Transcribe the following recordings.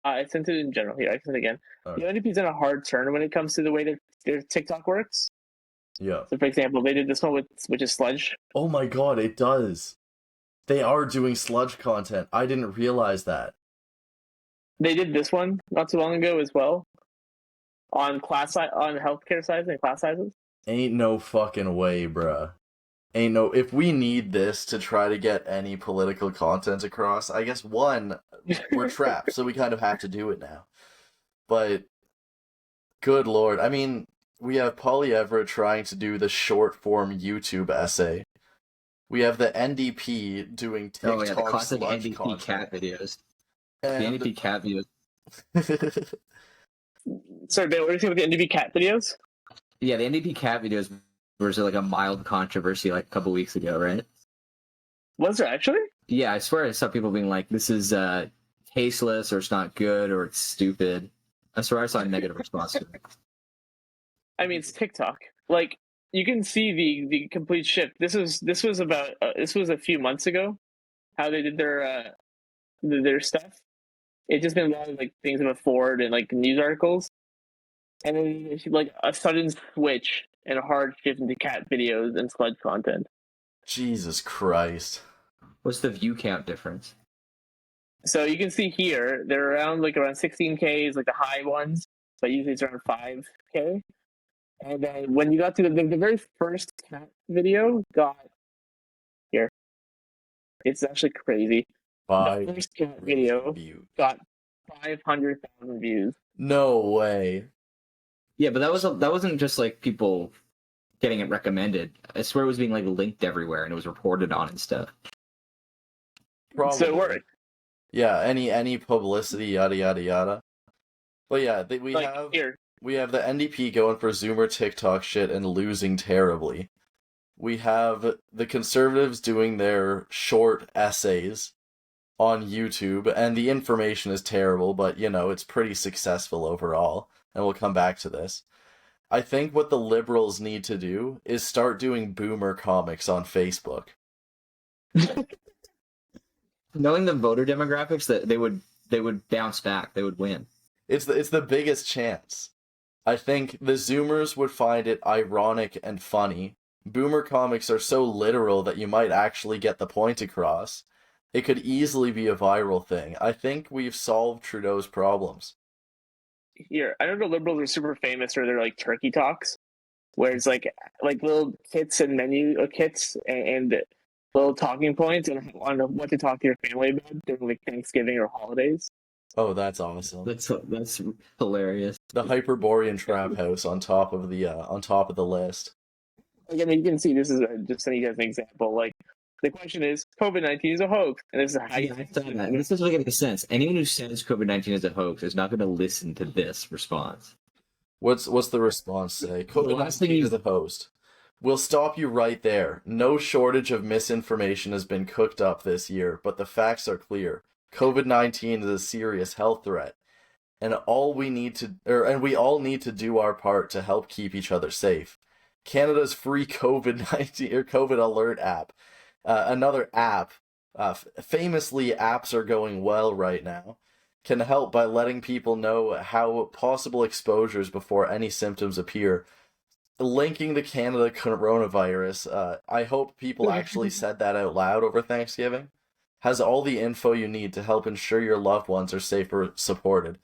I sent it in general here. I sent it again. Okay. The NDP's in a hard turn when it comes to the way that their TikTok works. Yeah. So, for example, they did this one which is sludge. Oh my god, it does. They are doing sludge content. I didn't realize that. They did this one not too long ago as well on healthcare sizes and class sizes. Ain't no fucking way, bruh. Ain't no. If we need this to try to get any political content across, I guess one, we're trapped, so we kind of have to do it now. But good lord, I mean, we have Poilievre trying to do the short form YouTube essay. We have the NDP doing TikTok the classic sludge NDP content. cat videos. And... The NDP cat videos. Sorry, Ben, what are you saying with the NDP cat videos? Yeah, the NDP cat videos was like a mild controversy like a couple weeks ago, right? Was there actually? Yeah, I swear I saw people being like, this is tasteless, or it's not good, or it's stupid. I swear I saw a negative response to it. I mean, it's TikTok. Like, you can see the complete shift. This was a few months ago, how they did their stuff. It's just been a lot of like things about Ford and like news articles, and then it's like a sudden switch and a hard shift into cat videos and sludge content. Jesus Christ! What's the view count difference? So you can see here they're around 16K is like the high ones, but usually it's around 5K. And then when you got to the very first cat video got here, it's actually crazy. The first cat video got 500,000 views. No way. Yeah, but that wasn't just like people getting it recommended. I swear it was being like linked everywhere and it was reported on and stuff. Probably. So it worked. Yeah, any publicity, yada yada yada. But yeah, we have the NDP going for Zoomer TikTok shit and losing terribly. We have the Conservatives doing their short essays on YouTube, and the information is terrible, but it's pretty successful overall, and we'll come back to this. I think what the Liberals need to do is start doing boomer comics on Facebook. Knowing the voter demographics, that they would bounce back, they would win. It's the biggest chance. I think the Zoomers would find it ironic and funny. Boomer comics are so literal that you might actually get the point across. It could easily be a viral thing. I think we've solved Trudeau's problems. Here, I know the Liberals are super famous for their like turkey talks, where it's like little kits and menu kits and little talking points on what to talk to your family about during like Thanksgiving or holidays. Oh, that's awesome. That's hilarious. The Hyperborean Trap House on top of the list. Again, you can see this is just sending you guys an example. Like, the question is, COVID-19 is a hoax, and this is how you that. And this doesn't make any sense. Anyone who says COVID-19 is a hoax is not going to listen to this response. What's the response say? COVID-19 is a hoax. We'll stop you right there. No shortage of misinformation has been cooked up this year, but the facts are clear. COVID-19 is a serious health threat, and we all need to do our part to help keep each other safe. Canada's free COVID-19 or COVID alert app, another app, famously apps are going well right now, can help by letting people know how possible exposures before any symptoms appear. Linking to Canada coronavirus, I hope people actually said that out loud over Thanksgiving. Has all the info you need to help ensure your loved ones are safe or supported.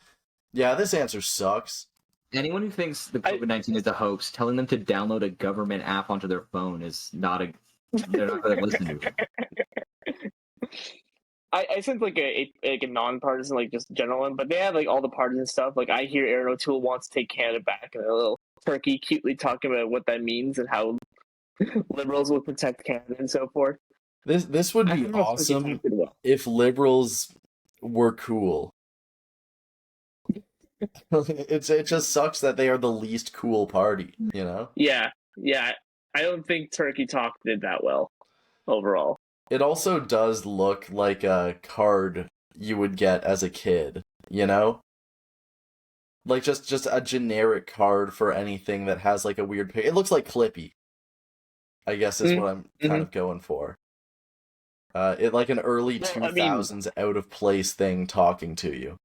Yeah, this answer sucks. Anyone who thinks the COVID-19 is a hoax, telling them to download a government app onto their phone is not they're not going to listen to it. I sent like a non-partisan, like just general one, but they have like all the partisan stuff. Like, I hear Aaron O'Toole wants to take Canada back, and a little turkey cutely talking about what that means and how Liberals will protect Canada and so forth. This would be awesome if Liberals were cool. It just sucks that they are the least cool party, Yeah. I don't think Turkey Talk did that well overall. It also does look like a card you would get as a kid, Like just a generic card for anything that has like a weird picture. It looks like Clippy, I guess is what I'm kind of going for. It like an early 2000s out of place thing talking to you.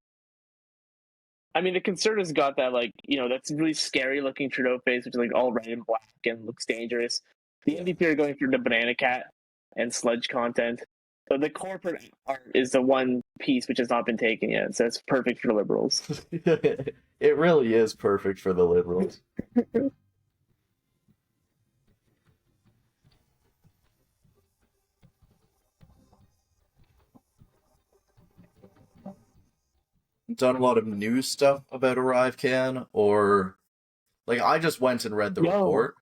I mean, the Conservatives got that, like, that's really scary looking Trudeau face, which is like all red and black and looks dangerous. The Yeah. NDP are going through the banana cat and sludge content. But the corporate art is the one piece which has not been taken yet, so it's perfect for liberals. It really is perfect for the liberals. Done a lot of news stuff about ArriveCan, or like I just went and read the report.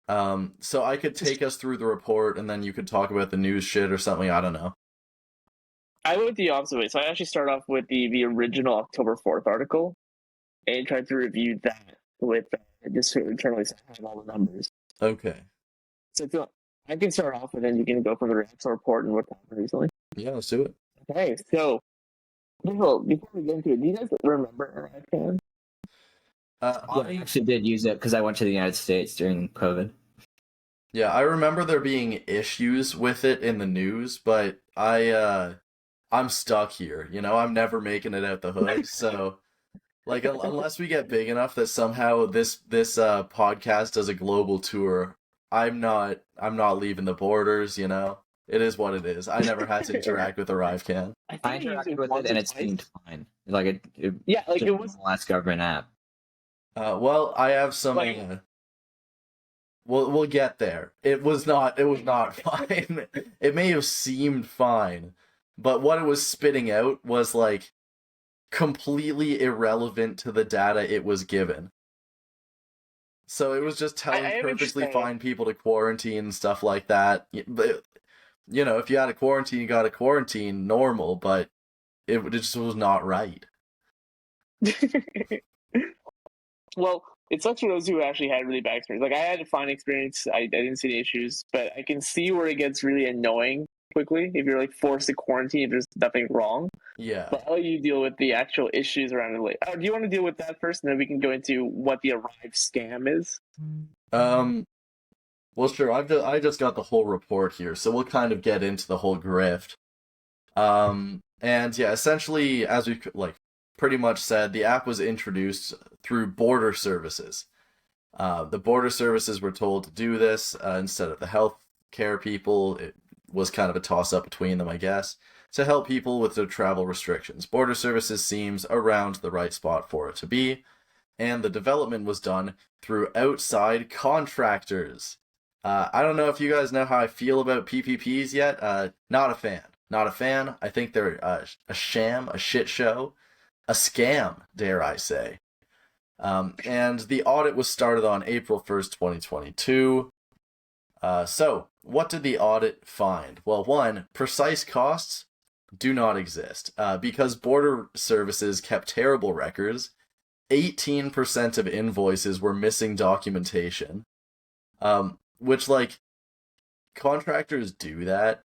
So I could take us through the report and then you could talk about the news shit or something. I don't know. I went the opposite way. So I actually started off with the original October 4th article and tried to review that with just internally have all the numbers. Okay. So if you want, I can start off and then you can go from the actual report and what happened recently. Yeah, let's do it. Okay, so before we get into it, do you guys remember ArriveCan? I actually did use it because I went to the United States during COVID. Yeah, I remember there being issues with it in the news, but I'm stuck here. I'm never making it out the hood. So, like, unless we get big enough that somehow this podcast does a global tour, I'm not leaving the borders. It is what it is. I never had to interact with ArriveCan. I interacted with it and it seemed fine. Like it was the last government app. Well, I have some. We'll get there. It was not fine. It may have seemed fine, but what it was spitting out was like completely irrelevant to the data it was given. So it was just telling perfectly fine people to quarantine and stuff like that. But if you had a quarantine, you got a quarantine, normal, but it just was not right. Well, it sucks for those who actually had really bad experience. Like, I had a fine experience. I didn't see the issues, but I can see where it gets really annoying quickly if you're like forced to quarantine if there's nothing wrong. Yeah. But how you deal with the actual issues around it? Do you want to deal with that first, and then we can go into what the ArriveScam is? Well, sure. I just got the whole report here, so we'll kind of get into the whole grift. And yeah, essentially, as we pretty much said, the app was introduced through border services. The border services were told to do this instead of the healthcare people. It was kind of a toss-up between them, I guess, to help people with their travel restrictions. Border services seems around the right spot for it to be, and the development was done through outside contractors. I don't know if you guys know how I feel about PPPs yet. Not a fan. Not a fan. I think they're a sham, a shit show. A scam, dare I say. And the audit was started on April 1st, 2022. So, what did the audit find? Well, one, precise costs do not exist. Because border services kept terrible records, 18% of invoices were missing documentation. Which, contractors do that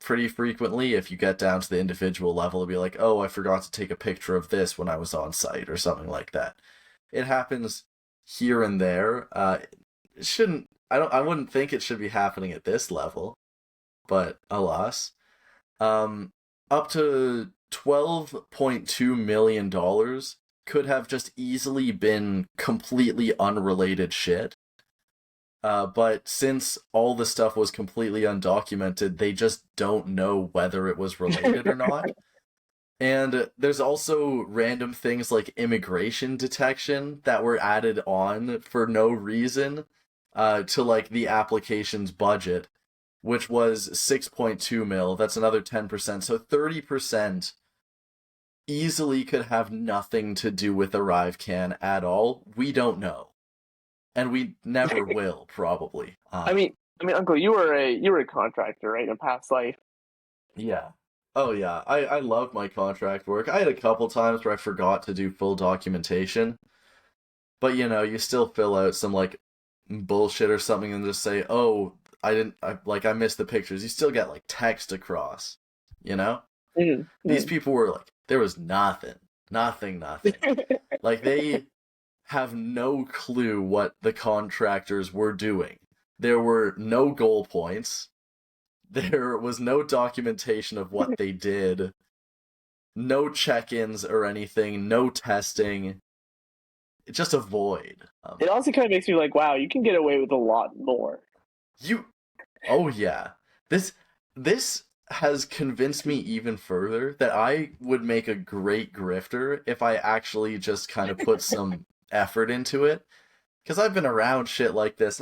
pretty frequently. If you get down to the individual level, it'll be like, oh, I forgot to take a picture of this when I was on site or something like that. It happens here and there. It shouldn't. I wouldn't think it should be happening at this level, but alas. Up to $12.2 million could have just easily been completely unrelated shit. But since all the stuff was completely undocumented, they just don't know whether it was related or not. And there's also random things like immigration detection that were added on for no reason to the application's budget, which was 6.2 mil. That's another 10%. So 30% easily could have nothing to do with ArriveCan at all. We don't know. And we never will, probably. I mean, Uncle, you were a contractor, right, in a past life? Yeah. Oh, yeah. I love my contract work. I had a couple times where I forgot to do full documentation. But, you still fill out some, bullshit or something and just say, oh, I missed the pictures. You still get, text across, Mm-hmm. These people were there was nothing. Nothing. They have no clue what the contractors were doing. There were no goal points. There was no documentation of what they did. no check-ins or anything, no testing. It's just a void. It also kind of makes me like, wow, you can get away with a lot more. Oh yeah. This has convinced me even further that I would make a great grifter if I actually just kind of put some effort into it. Because I've been around shit like this.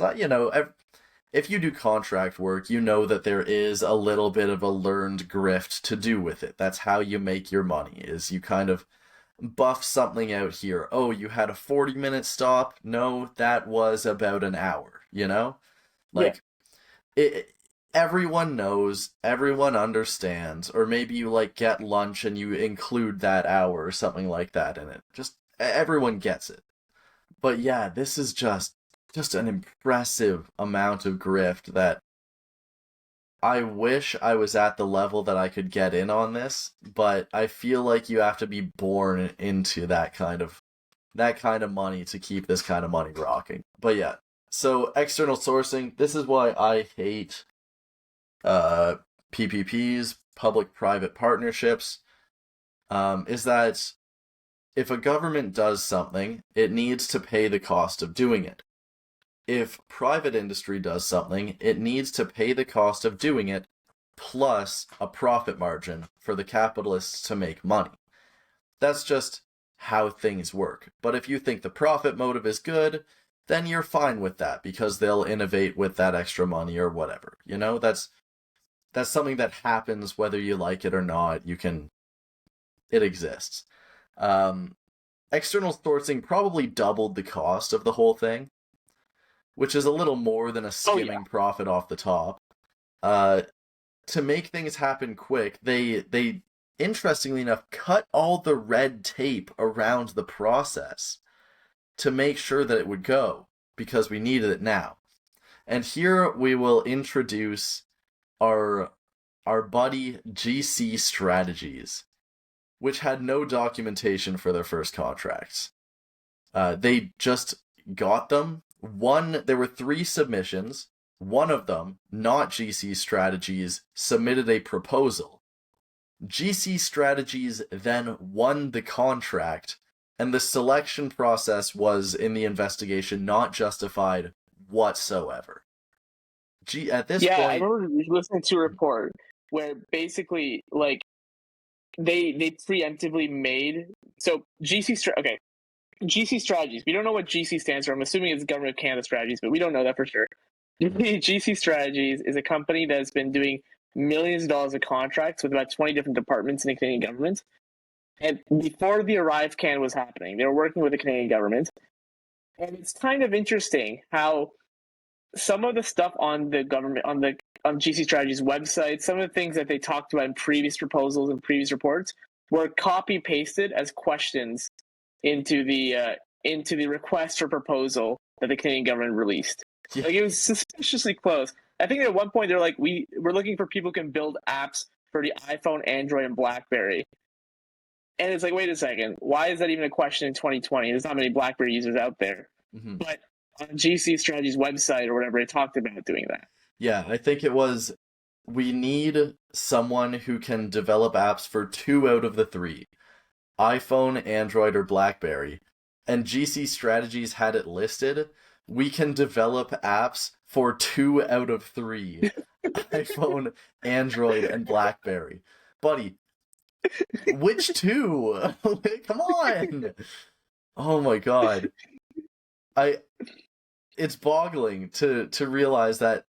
If you do contract work, you know that there is a little bit of a learned grift to do with it. That's how you make your money, is you kind of buff something out here. Oh, you had a 40-minute stop? No, that was about an hour, you know? Like, everyone knows, everyone understands, or maybe you, like, get lunch and you include that hour or something like that in it. Just, everyone gets it. But yeah, this is just an impressive amount of grift that I wish I was at the level that I could get in on this, but I feel like you have to be born into that kind of money to keep this kind of money rocking. But yeah, so external sourcing, this is why I hate PPPs, public-private partnerships, is that if a government does something, it needs to pay the cost of doing it. If private industry does something, it needs to pay the cost of doing it, plus a profit margin for the capitalists to make money. That's just how things work. But if you think the profit motive is good, then you're fine with that, because they'll innovate with that extra money or whatever. You know, that's something that happens whether you like it or not. It exists. External sourcing probably doubled the cost of the whole thing, which is a little more than a skimming profit off the top. To make things happen quick, they interestingly enough cut all the red tape around the process to make sure that it would go, because we needed it now. And here we will introduce our buddy GC Strategies, which had no documentation for their first contracts. They just got them. There were 3 submissions. One of them, not GC Strategies, submitted a proposal. GC Strategies then won the contract, and the selection process was, in the investigation, not justified whatsoever. At this point, I remember listening to a report where basically, like, they preemptively made GC Strategies. We don't know what GC stands for. I'm assuming it's Government of Canada Strategies, but we don't know that for sure. GC Strategies is a company that has been doing millions of dollars of contracts with about 20 different departments in the Canadian government. And before the ArriveCan was happening, they were working with the Canadian government. And it's kind of interesting how some of the stuff on the government, on GC Strategies website, some of the things that they talked about in previous proposals and previous reports were copy pasted as questions into the request for proposal that the Canadian government released. Yeah. Like, it was suspiciously close. I think at one point they're like, we're looking for people who can build apps for the iPhone, Android, and BlackBerry. And it's like, wait a second, why is that even a question in 2020? There's not many BlackBerry users out there. Mm-hmm. But on GC Strategies website or whatever, it talked about doing that. Yeah, I think it was, we need someone who can develop apps for 2 out of the 3. iPhone, Android, or BlackBerry. And GC Strategies had it listed. We can develop apps for 2 out of 3. iPhone, Android, and BlackBerry. Buddy, which 2? Come on! Oh my god. It's boggling to realize that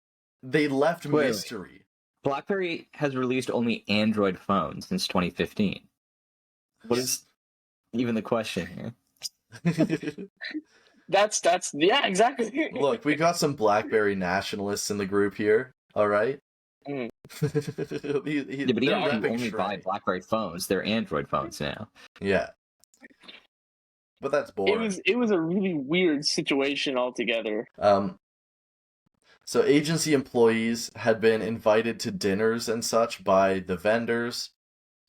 they left mystery. BlackBerry has released only Android phones since 2015. What is even the question here? That's yeah, exactly. Look, we got some BlackBerry nationalists in the group here. All right. Mm. But even if you only buy BlackBerry phones, they're Android phones now. Yeah. But that's boring. It was a really weird situation altogether. So agency employees had been invited to dinners and such by the vendors,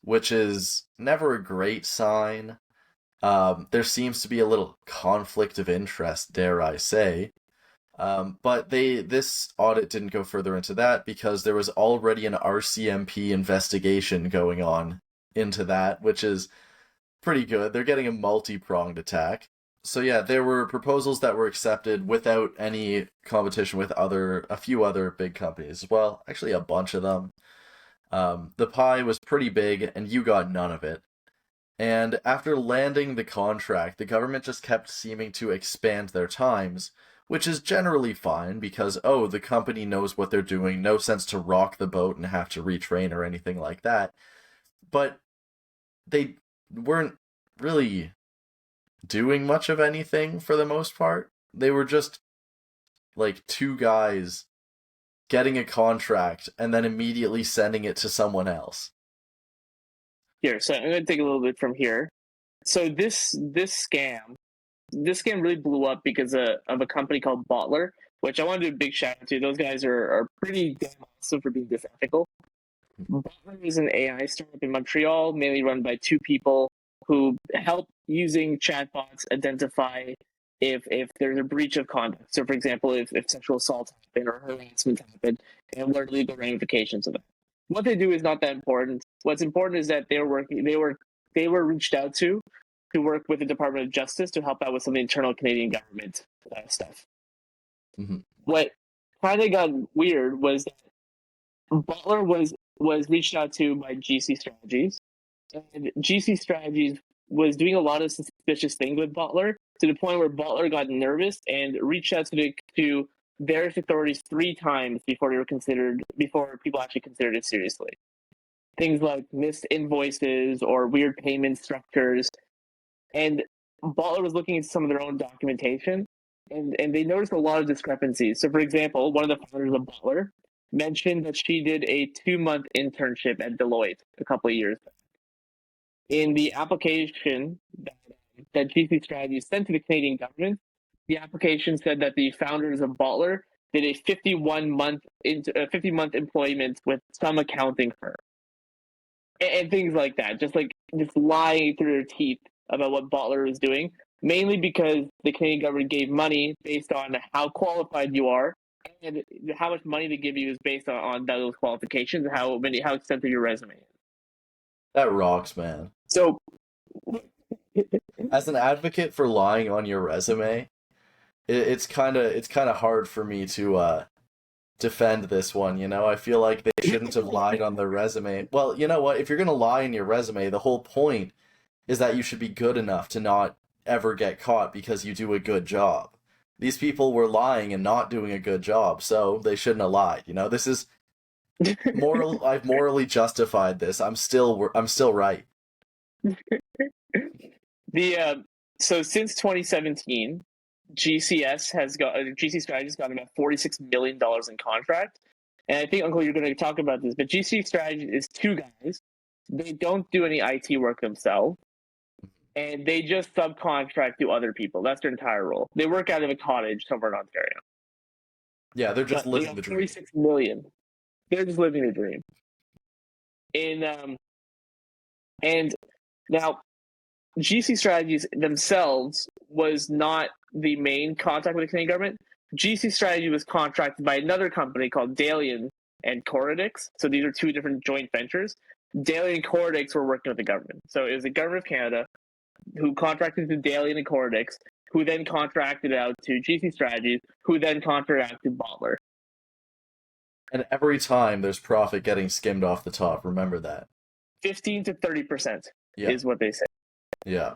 which is never a great sign. There seems to be a little conflict of interest, dare I say. But this audit didn't go further into that because there was already an RCMP investigation going on into that, which is pretty good. They're getting a multi-pronged attack. So yeah, there were proposals that were accepted without any competition with a few other big companies. Well, actually a bunch of them. The pie was pretty big, and you got none of it. And after landing the contract, the government just kept seeming to expand their times, which is generally fine because, oh, the company knows what they're doing, no sense to rock the boat and have to retrain or anything like that. But they weren't really doing much of anything for the most part. They were just like two guys getting a contract and then immediately sending it to someone else. Here, so I'm going to take a little bit from here. So this scam really blew up because of a company called Bottler, which I want to do a big shout out to. Those guys are pretty damn awesome for being this ethical. Bottler is an AI startup in Montreal, mainly run by two people who help using chatbots identify if there's a breach of conduct. So, for example, if sexual assault happened or harassment happened, and what are legal ramifications of that. What they do is not that important. What's important is that they were reached out to work with the Department of Justice to help out with some of the internal Canadian government stuff. Mm-hmm. What kind of got weird was that Butler was reached out to by GC Strategies, and GC Strategies was doing a lot of suspicious things with Butler to the point where Butler got nervous and reached out to various authorities 3 times before people actually considered it seriously. Things like missed invoices or weird payment structures. And Butler was looking at some of their own documentation, and they noticed a lot of discrepancies. So, for example, one of the founders of Butler mentioned that she did a 2-month internship at Deloitte a couple of years back. In the application that GC Strategies sent to the Canadian government, the application said that the founders of Butler did a 50-month employment with some accounting firm, and things like that. Just lying through their teeth about what Butler was doing, mainly because the Canadian government gave money based on how qualified you are, and how much money they give you is based on those qualifications and how extensive your resume is. That rocks, man. So, as an advocate for lying on your resume, it's kind of hard for me to defend this one. You know, I feel like they shouldn't have lied on their resume. Well, you know what? If you're gonna lie in your resume, the whole point is that you should be good enough to not ever get caught because you do a good job. These people were lying and not doing a good job, so they shouldn't have lied. You know, this is moral. I've morally justified this. I'm still right. So since 2017, GC Strategies got about $46 million in contract. And I think, Uncle, you're going to talk about this, but GC Strategies is 2 guys. They don't do any IT work themselves, and they just subcontract to other people. That's their entire role. They work out of a cottage somewhere in Ontario. Yeah, they're just living the dream. 46 million. They're just living the dream. And now, GC Strategies themselves was not the main contact with the Canadian government. GC Strategy was contracted by another company called Dalian and Coradix. So these are 2 different joint ventures. Dalian and Coradix were working with the government. So it was the government of Canada who contracted to Dalian and Coradix, who then contracted out to GC Strategies, who then contracted out to Bottler. And every time there's profit getting skimmed off the top. Remember that. 15 to 30% is what they say. Yeah.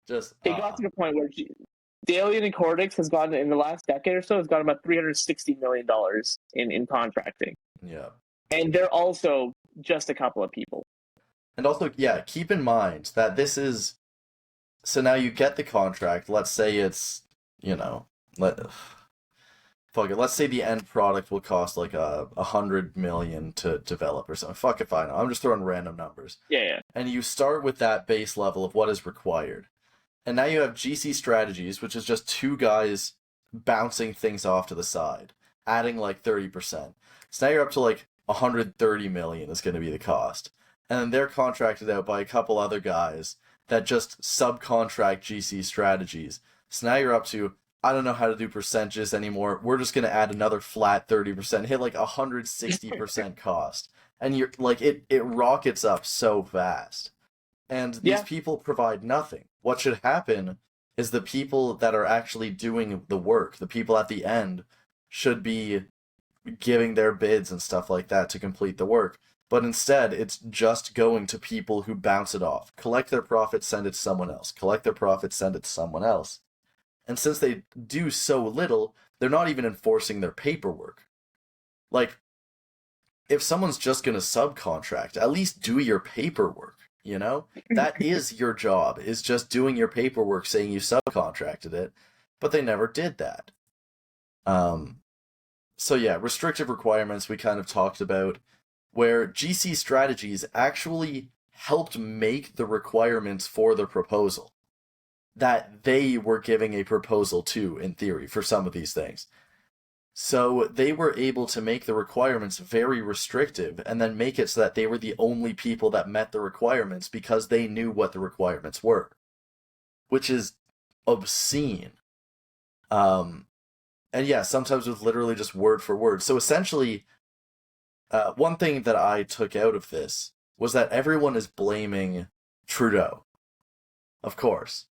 Just it got to the point where Dalian and Coradix has gotten, in the last decade or so, has gotten about $360 million in contracting. Yeah. And they're also just a couple of people. And also, yeah, keep in mind that this is... So now you get the contract, let's say it's, you know... Let's say the end product will cost like $100 million to develop or something. Fuck if I know. I'm just throwing random numbers. Yeah. And you start with that base level of what is required. And now you have GC Strategies, which is just 2 guys bouncing things off to the side, adding like 30%. So now you're up to like $130 million is going to be the cost. And then they're contracted out by a couple other guys that just subcontract GC Strategies. So now you're up to, I don't know how to do percentages anymore. We're just going to add another flat 30%, hit like 160% cost. and you're like it rockets up so fast. And these people provide nothing. What should happen is the people that are actually doing the work, the people at the end, should be giving their bids and stuff like that to complete the work. But instead, it's just going to people who bounce it off. Collect their profit, send it to someone else. Collect their profit, send it to someone else. And since they do so little, they're not even enforcing their paperwork. Like, if someone's just going to subcontract, at least do your paperwork, you know? That is your job, is just doing your paperwork saying you subcontracted it. But they never did that. So yeah, restrictive requirements we kind of talked about, where GC Strategies actually helped make the requirements for the proposal that they were giving a proposal to, in theory, for some of these things. So they were able to make the requirements very restrictive and then make it so that they were the only people that met the requirements because they knew what the requirements were, which is obscene. And yeah, sometimes with literally just word for word. So essentially, one thing that I took out of this was that everyone is blaming Trudeau. Of course.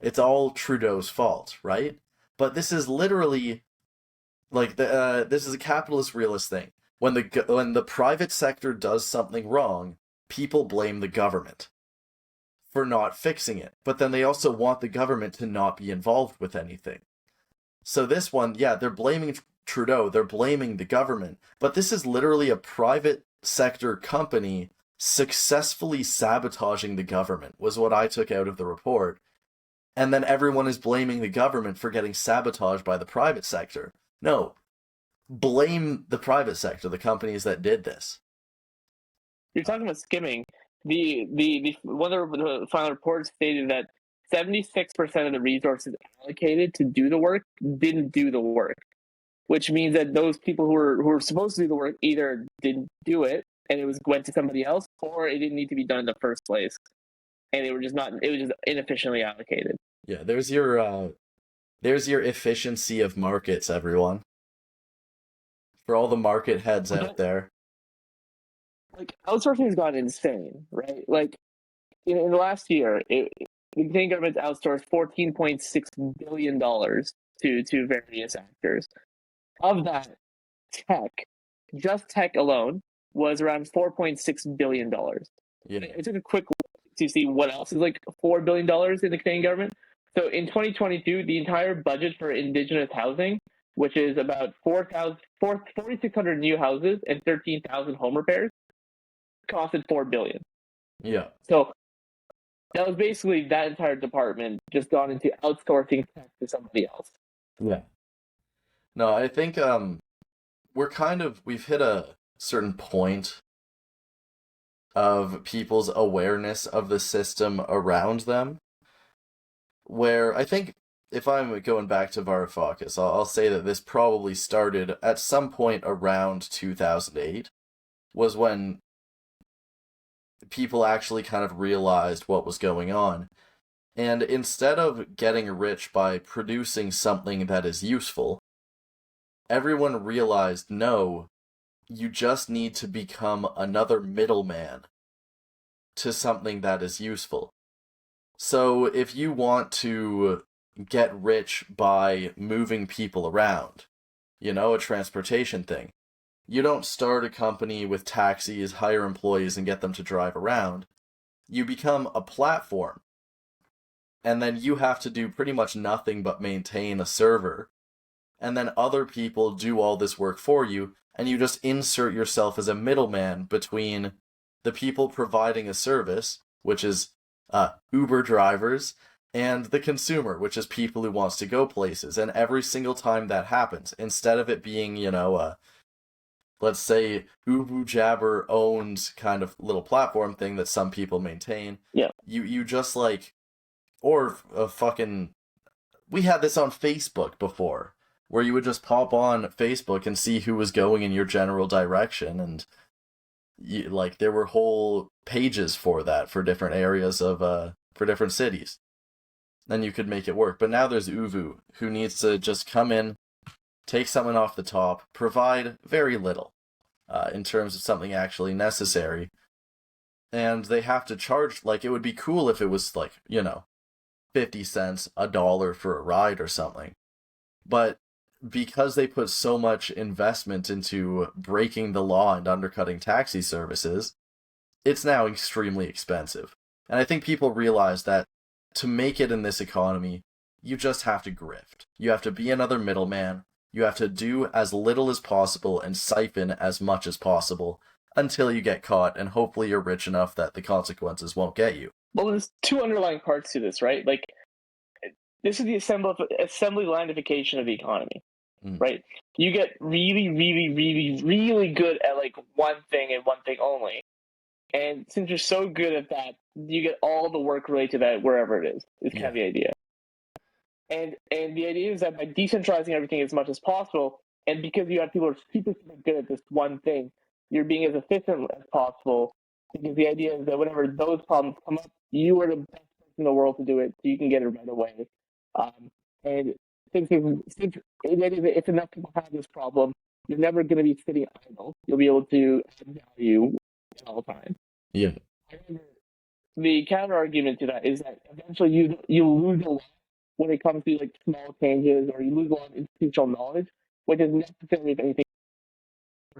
It's all Trudeau's fault, right? But this is literally, like, this is a capitalist realist thing. When the private sector does something wrong, people blame the government for not fixing it. But then they also want the government to not be involved with anything. So this one, yeah, they're blaming Trudeau, they're blaming the government, but this is literally a private sector company successfully sabotaging the government, was what I took out of the report. And then everyone is blaming the government for getting sabotaged by the private sector. No, blame the private sector, the companies that did this. You're talking about skimming. The one of the final reports stated that 76% of the resources allocated to do the work didn't do the work, which means that those people who were supposed to do the work either didn't do it and it went to somebody else, or it didn't need to be done in the first place, and it was just inefficiently allocated. Yeah, there's your efficiency of markets, everyone. For all the market heads out there. Like, outsourcing has gone insane, right? Like, in the last year, the Canadian government outsourced $14.6 billion to various actors. Of that, just tech alone, was around $4.6 billion. Yeah. I took a quick look to see what else is like $4 billion in the Canadian government. So in 2022, the entire budget for Indigenous housing, which is about 4,600 new houses and 13,000 home repairs, costed $4 billion. Yeah. So that was basically that entire department just gone into outsourcing tech to somebody else. Yeah. No, I think we've hit a certain point of people's awareness of the system around them, where I think, if I'm going back to Varoufakis, I'll say that this probably started at some point around 2008, was when people actually kind of realized what was going on. And instead of getting rich by producing something that is useful, everyone realized, no, you just need to become another middleman to something that is useful. So if you want to get rich by moving people around, a transportation thing, you don't start a company with taxis, hire employees, and get them to drive around. You become a platform. And then you have to do pretty much nothing but maintain a server. And then other people do all this work for you, and you just insert yourself as a middleman between the people providing a service, which is Uber drivers, and the consumer, which is people who wants to go places. And every single time that happens, instead of it being, let's say Ubu Jabber owns kind of little platform thing that some people maintain. Yeah. You just or a fucking, we had this on Facebook before, where you would just pop on Facebook and see who was going in your general direction, and there were whole pages for that for different areas of for different cities. Then you could make it work. But now there's Uvu, who needs to just come in, take someone off the top, provide very little. in terms of something actually necessary. And they have to charge, like, it would be cool if it was, like, 50 cents, $1 for a ride or something. But because they put so much investment into breaking the law and undercutting taxi services, it's now extremely expensive. And I think people realize that to make it in this economy, you just have to grift. You have to be another middleman. You have to do as little as possible and siphon as much as possible until you get caught, and hopefully you're rich enough that the consequences won't get you. Well, there's two underlying parts to this, right? Like, this is the assembly lineification of the economy, right? You get really, really, really, really good at like one thing and one thing only. And since you're so good at that, you get all the work related to that wherever it is kind of the idea. And the idea is that by decentralizing everything as much as possible, and because you have people who are super good at this one thing, you're being as efficient as possible. Because the idea is that whenever those problems come up, you are the best person in the world to do it, so you can get it right away. And since if enough people have this problem, you're never going to be sitting idle. You'll be able to add value at all times. Yeah. The counter argument to that is that eventually you lose a lot when it comes to like small changes, or you lose a lot of institutional knowledge, which is necessary if anything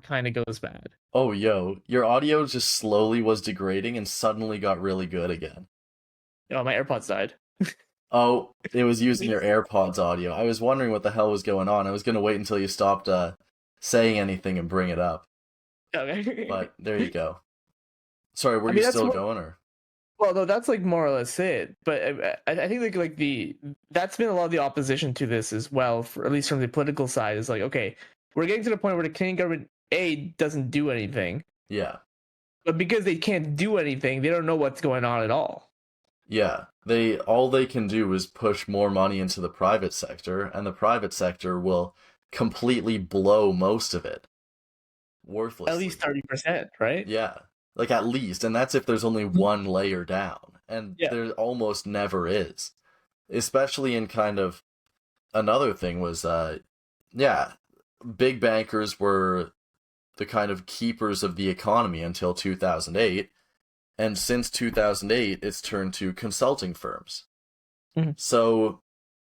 kind of goes bad. Oh, yo, your audio just slowly was degrading and suddenly got really good again. Oh, my AirPods died. Oh, it was using your AirPods audio. I was wondering what the hell was going on. I was going to wait until you stopped saying anything and bring it up. Okay. But there you go. Sorry, were you still going, or? Well, no, that's like more or less it. But I think like that's been a lot of the opposition to this as well, for at least from the political side. Is like, okay, we're getting to the point where the Canadian government doesn't do anything. Yeah. But because they can't do anything, they don't know what's going on at all. Yeah, all they can do is push more money into the private sector, and the private sector will completely blow most of it. Worthlessly. At least 30%, right? Yeah, like at least, and that's if there's only one layer down, and there almost never is. Especially in kind of another thing was, big bankers were the kind of keepers of the economy until 2008. And since 2008, it's turned to consulting firms. Mm-hmm. So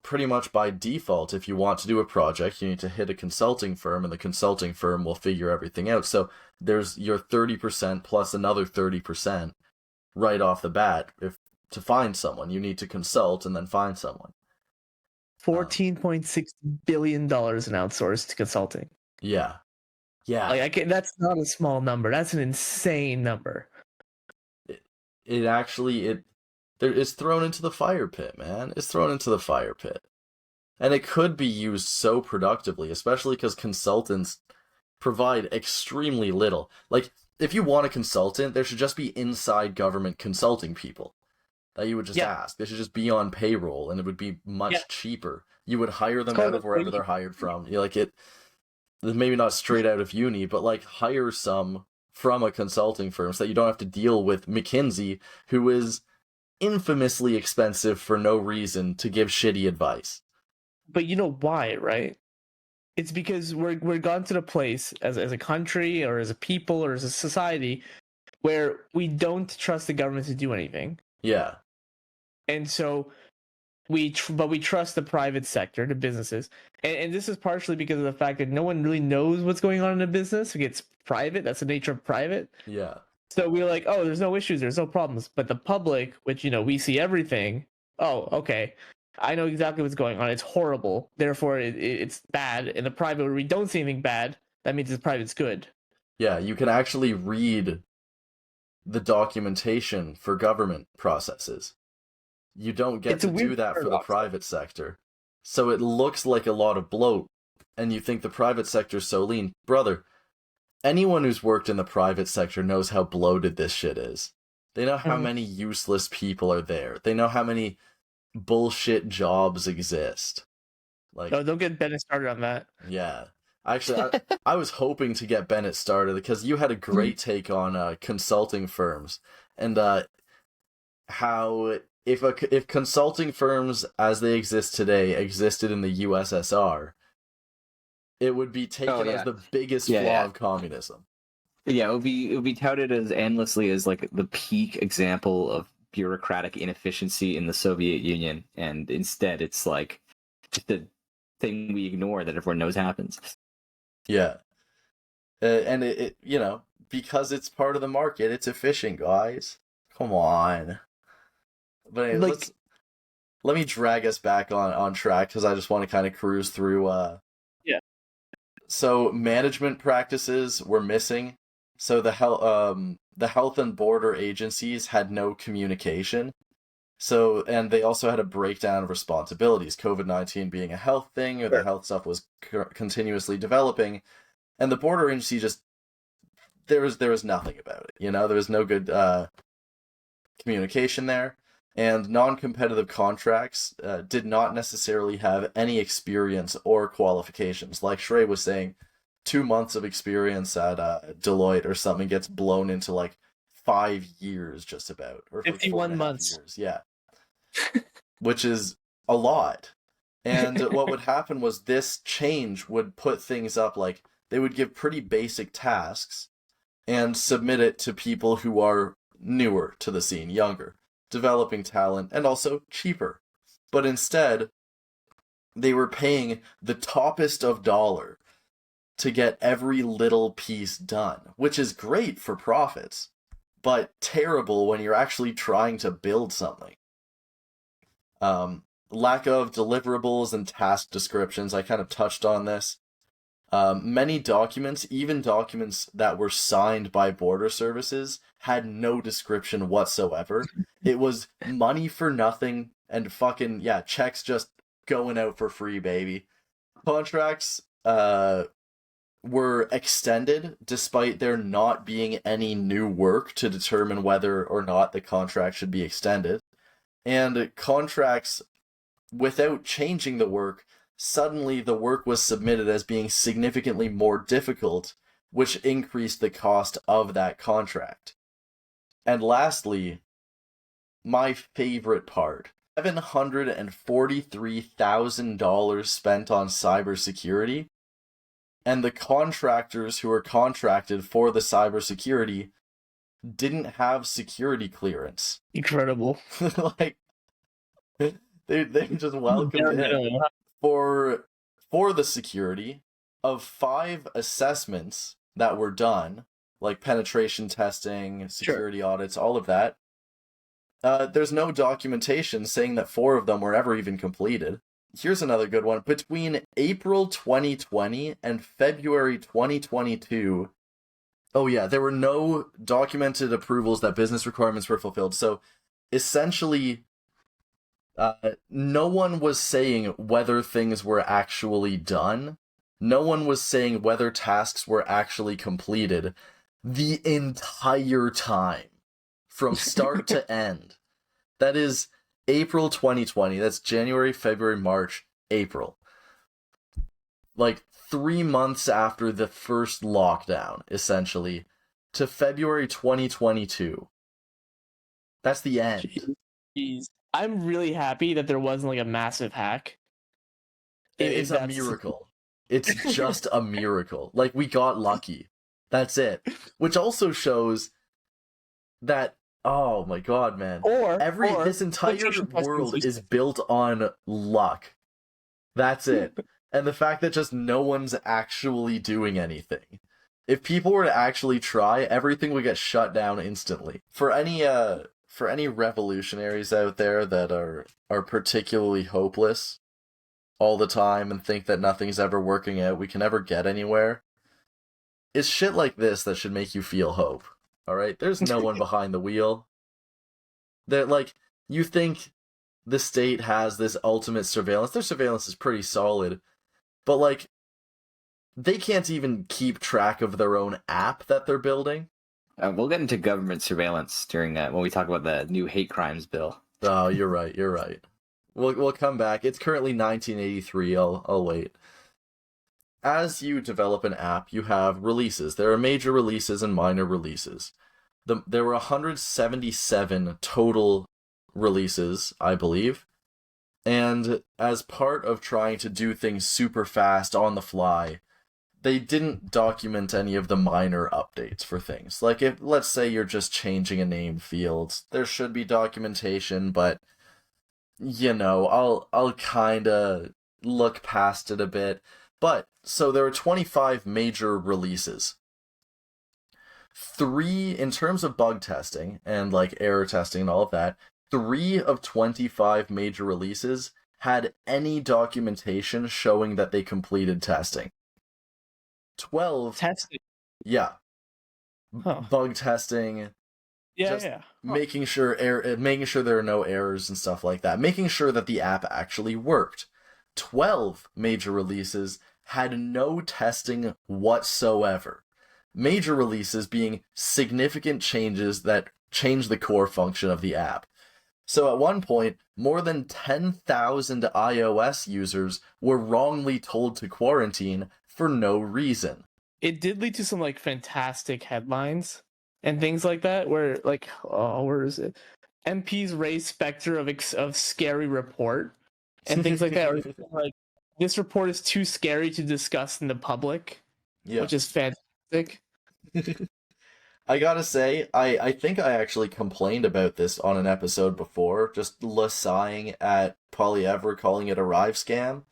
pretty much by default, if you want to do a project, you need to hit a consulting firm, and the consulting firm will figure everything out. So there's your 30% plus another 30% right off the bat. If to find someone, you need to consult and then find someone. $14.6 billion in outsourced consulting. Yeah. Yeah. Like that's not a small number. That's an insane number. It's thrown into the fire pit, man. It's thrown into the fire pit. And it could be used so productively, especially because consultants provide extremely little. Like, if you want a consultant, there should just be inside government consulting people that you would just ask. They should just be on payroll, and it would be much cheaper. You would hire them out of wherever they're hired from. Maybe not straight out of uni, but like hire some from a consulting firm so that you don't have to deal with McKinsey, who is infamously expensive for no reason to give shitty advice. But you know why, right? It's because we're gone to the place as a country or as a people or as a society where we don't trust the government to do anything. Yeah. And so we trust the private sector, the businesses. And this is partially because of the fact that no one really knows what's going on in a business. It's private. That's the nature of private. Yeah. So we're like, oh, there's no issues. There's no problems. But the public, which, we see everything. Oh, okay. I know exactly what's going on. It's horrible. Therefore, it's bad. In the private, where we don't see anything bad, that means the private's good. Yeah, you can actually read the documentation for government processes. You don't get to do that for the private sector. So it looks like a lot of bloat, and you think the private sector's so lean. Brother, anyone who's worked in the private sector knows how bloated this shit is. They know how many useless people are there. They know how many bullshit jobs exist. Like, no, don't get Bennett started on that. Yeah. Actually, I was hoping to get Bennett started because you had a great take on consulting firms and how if consulting firms as they exist today existed in the USSR, it would be taken as the biggest flaw of communism. Yeah, it would be touted as endlessly as like the peak example of bureaucratic inefficiency in the Soviet Union, and instead it's like just a thing we ignore that everyone knows happens. Yeah. And it, you know, because it's part of the market, it's efficient, guys. Come on. But anyway, Like, let me drag us back on track because I just want to kind of cruise through. Yeah. So management practices were missing. So the health and border agencies had no communication. So, and they also had a breakdown of responsibilities. COVID-19 being a health thing, or the health stuff was continuously developing, and the border agency just there was nothing about it. You know, there was no good communication there, and non-competitive contracts did not necessarily have any experience or qualifications. Like Shrey was saying, 2 months of experience at Deloitte or something gets blown into like 5 years, just about, or 51 4.5 months. years. Yeah, which is a lot. And what would happen was this change would put things up like they would give pretty basic tasks and submit it to people who are newer to the scene, younger, developing talent, and also cheaper. But instead, they were paying the toppest of dollar to get every little piece done, which is great for profits, but terrible when you're actually trying to build something. Lack of deliverables and task descriptions, I kind of touched on this. Many documents, even documents that were signed by border services, had no description whatsoever. It was money for nothing and fucking, yeah, checks just going out for free, baby. Contracts were extended despite there not being any new work to determine whether or not the contract should be extended. And contracts, without changing the work, suddenly the work was submitted as being significantly more difficult, which increased the cost of that contract. And lastly, my favorite part, $743,000 spent on cybersecurity, and the contractors who were contracted for the cybersecurity didn't have security clearance. Incredible. Like, they just welcomed in. For the security, of 5 assessments that were done, like penetration testing, security audits, all of that, there's no documentation saying that 4 of them were ever even completed. Here's another good one. Between April 2020 and February 2022, oh yeah, there were no documented approvals that business requirements were fulfilled. So essentially, no one was saying whether things were actually done. No one was saying whether tasks were actually completed the entire time, from start to end. That is April 2020. That's January, February, March, April. Like 3 months after the first lockdown, essentially, to February 2022. That's the end. Jeez. I'm really happy that there wasn't like a massive hack. It's a miracle. It's just a miracle. Like, we got lucky. That's it. Which also shows that, oh my god, man. This entire world is built on luck. That's it. And the fact that just no one's actually doing anything. If people were to actually try, everything would get shut down instantly. For any revolutionaries out there that are particularly hopeless all the time and think that nothing's ever working out, we can never get anywhere, it's shit like this that should make you feel hope. Alright? There's no one behind the wheel. That, like, you think the state has this ultimate surveillance. Their surveillance is pretty solid. But, like, they can't even keep track of their own app that they're building. We'll get into government surveillance during when we talk about the new hate crimes bill. Oh, you're right. We'll come back. It's currently 1983. I'll wait. As you develop an app, you have releases. There are major releases and minor releases. There were 177 total releases, I believe. And as part of trying to do things super fast on the fly, they didn't document any of the minor updates for things. Like, if, let's say you're just changing a name field, there should be documentation, but, you know, I'll kind of look past it a bit. But, so there were 25 major releases. 3, in terms of bug testing and, like, error testing and all of that, 3 of 25 major releases had any documentation showing that they completed testing. 12 Testing. Yeah. Huh. Bug testing, Yeah, just yeah. Huh. making sure there are no errors and stuff like that, making sure that the app actually worked. 12 major releases had no testing whatsoever. Major releases being significant changes that change the core function of the app. So at one point, more than 10,000 iOS users were wrongly told to quarantine for no reason. It did lead to some like fantastic headlines and things like that, where like, oh, where is it? MPs raise specter of scary report and things like that. Or, like, this report is too scary to discuss in the public, Yeah. which is fantastic. I gotta say, I think I actually complained about this on an episode before, just sighing at Poilievre calling it ArriveScam.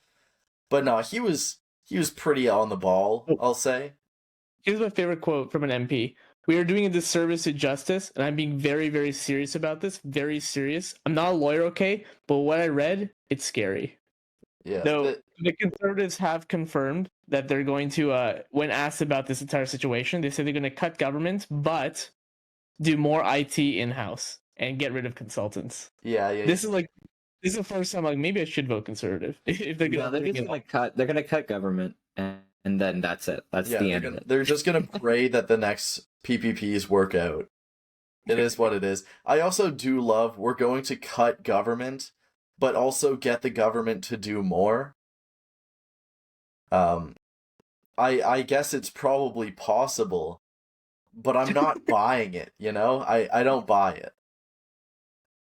But no, he was pretty on the ball, I'll say. Here's my favorite quote from an MP. We are doing a disservice to justice, and I'm being very, very serious about this. Very serious. I'm not a lawyer, okay? But what I read, it's scary. Yeah. Though the Conservatives have confirmed that they're going to, when asked about this entire situation, they say they're going to cut government, but do more IT in-house and get rid of consultants. Yeah. This is the first time, like, maybe I should vote Conservative if they're No, they're just gonna cut. They're gonna cut government, and then that's it. That's the end of it. They're just gonna pray that the next PPPs work out. It is what it is. I also do love we're going to cut government, but also get the government to do more. I guess it's probably possible, but I'm not buying it, you know? I don't buy it.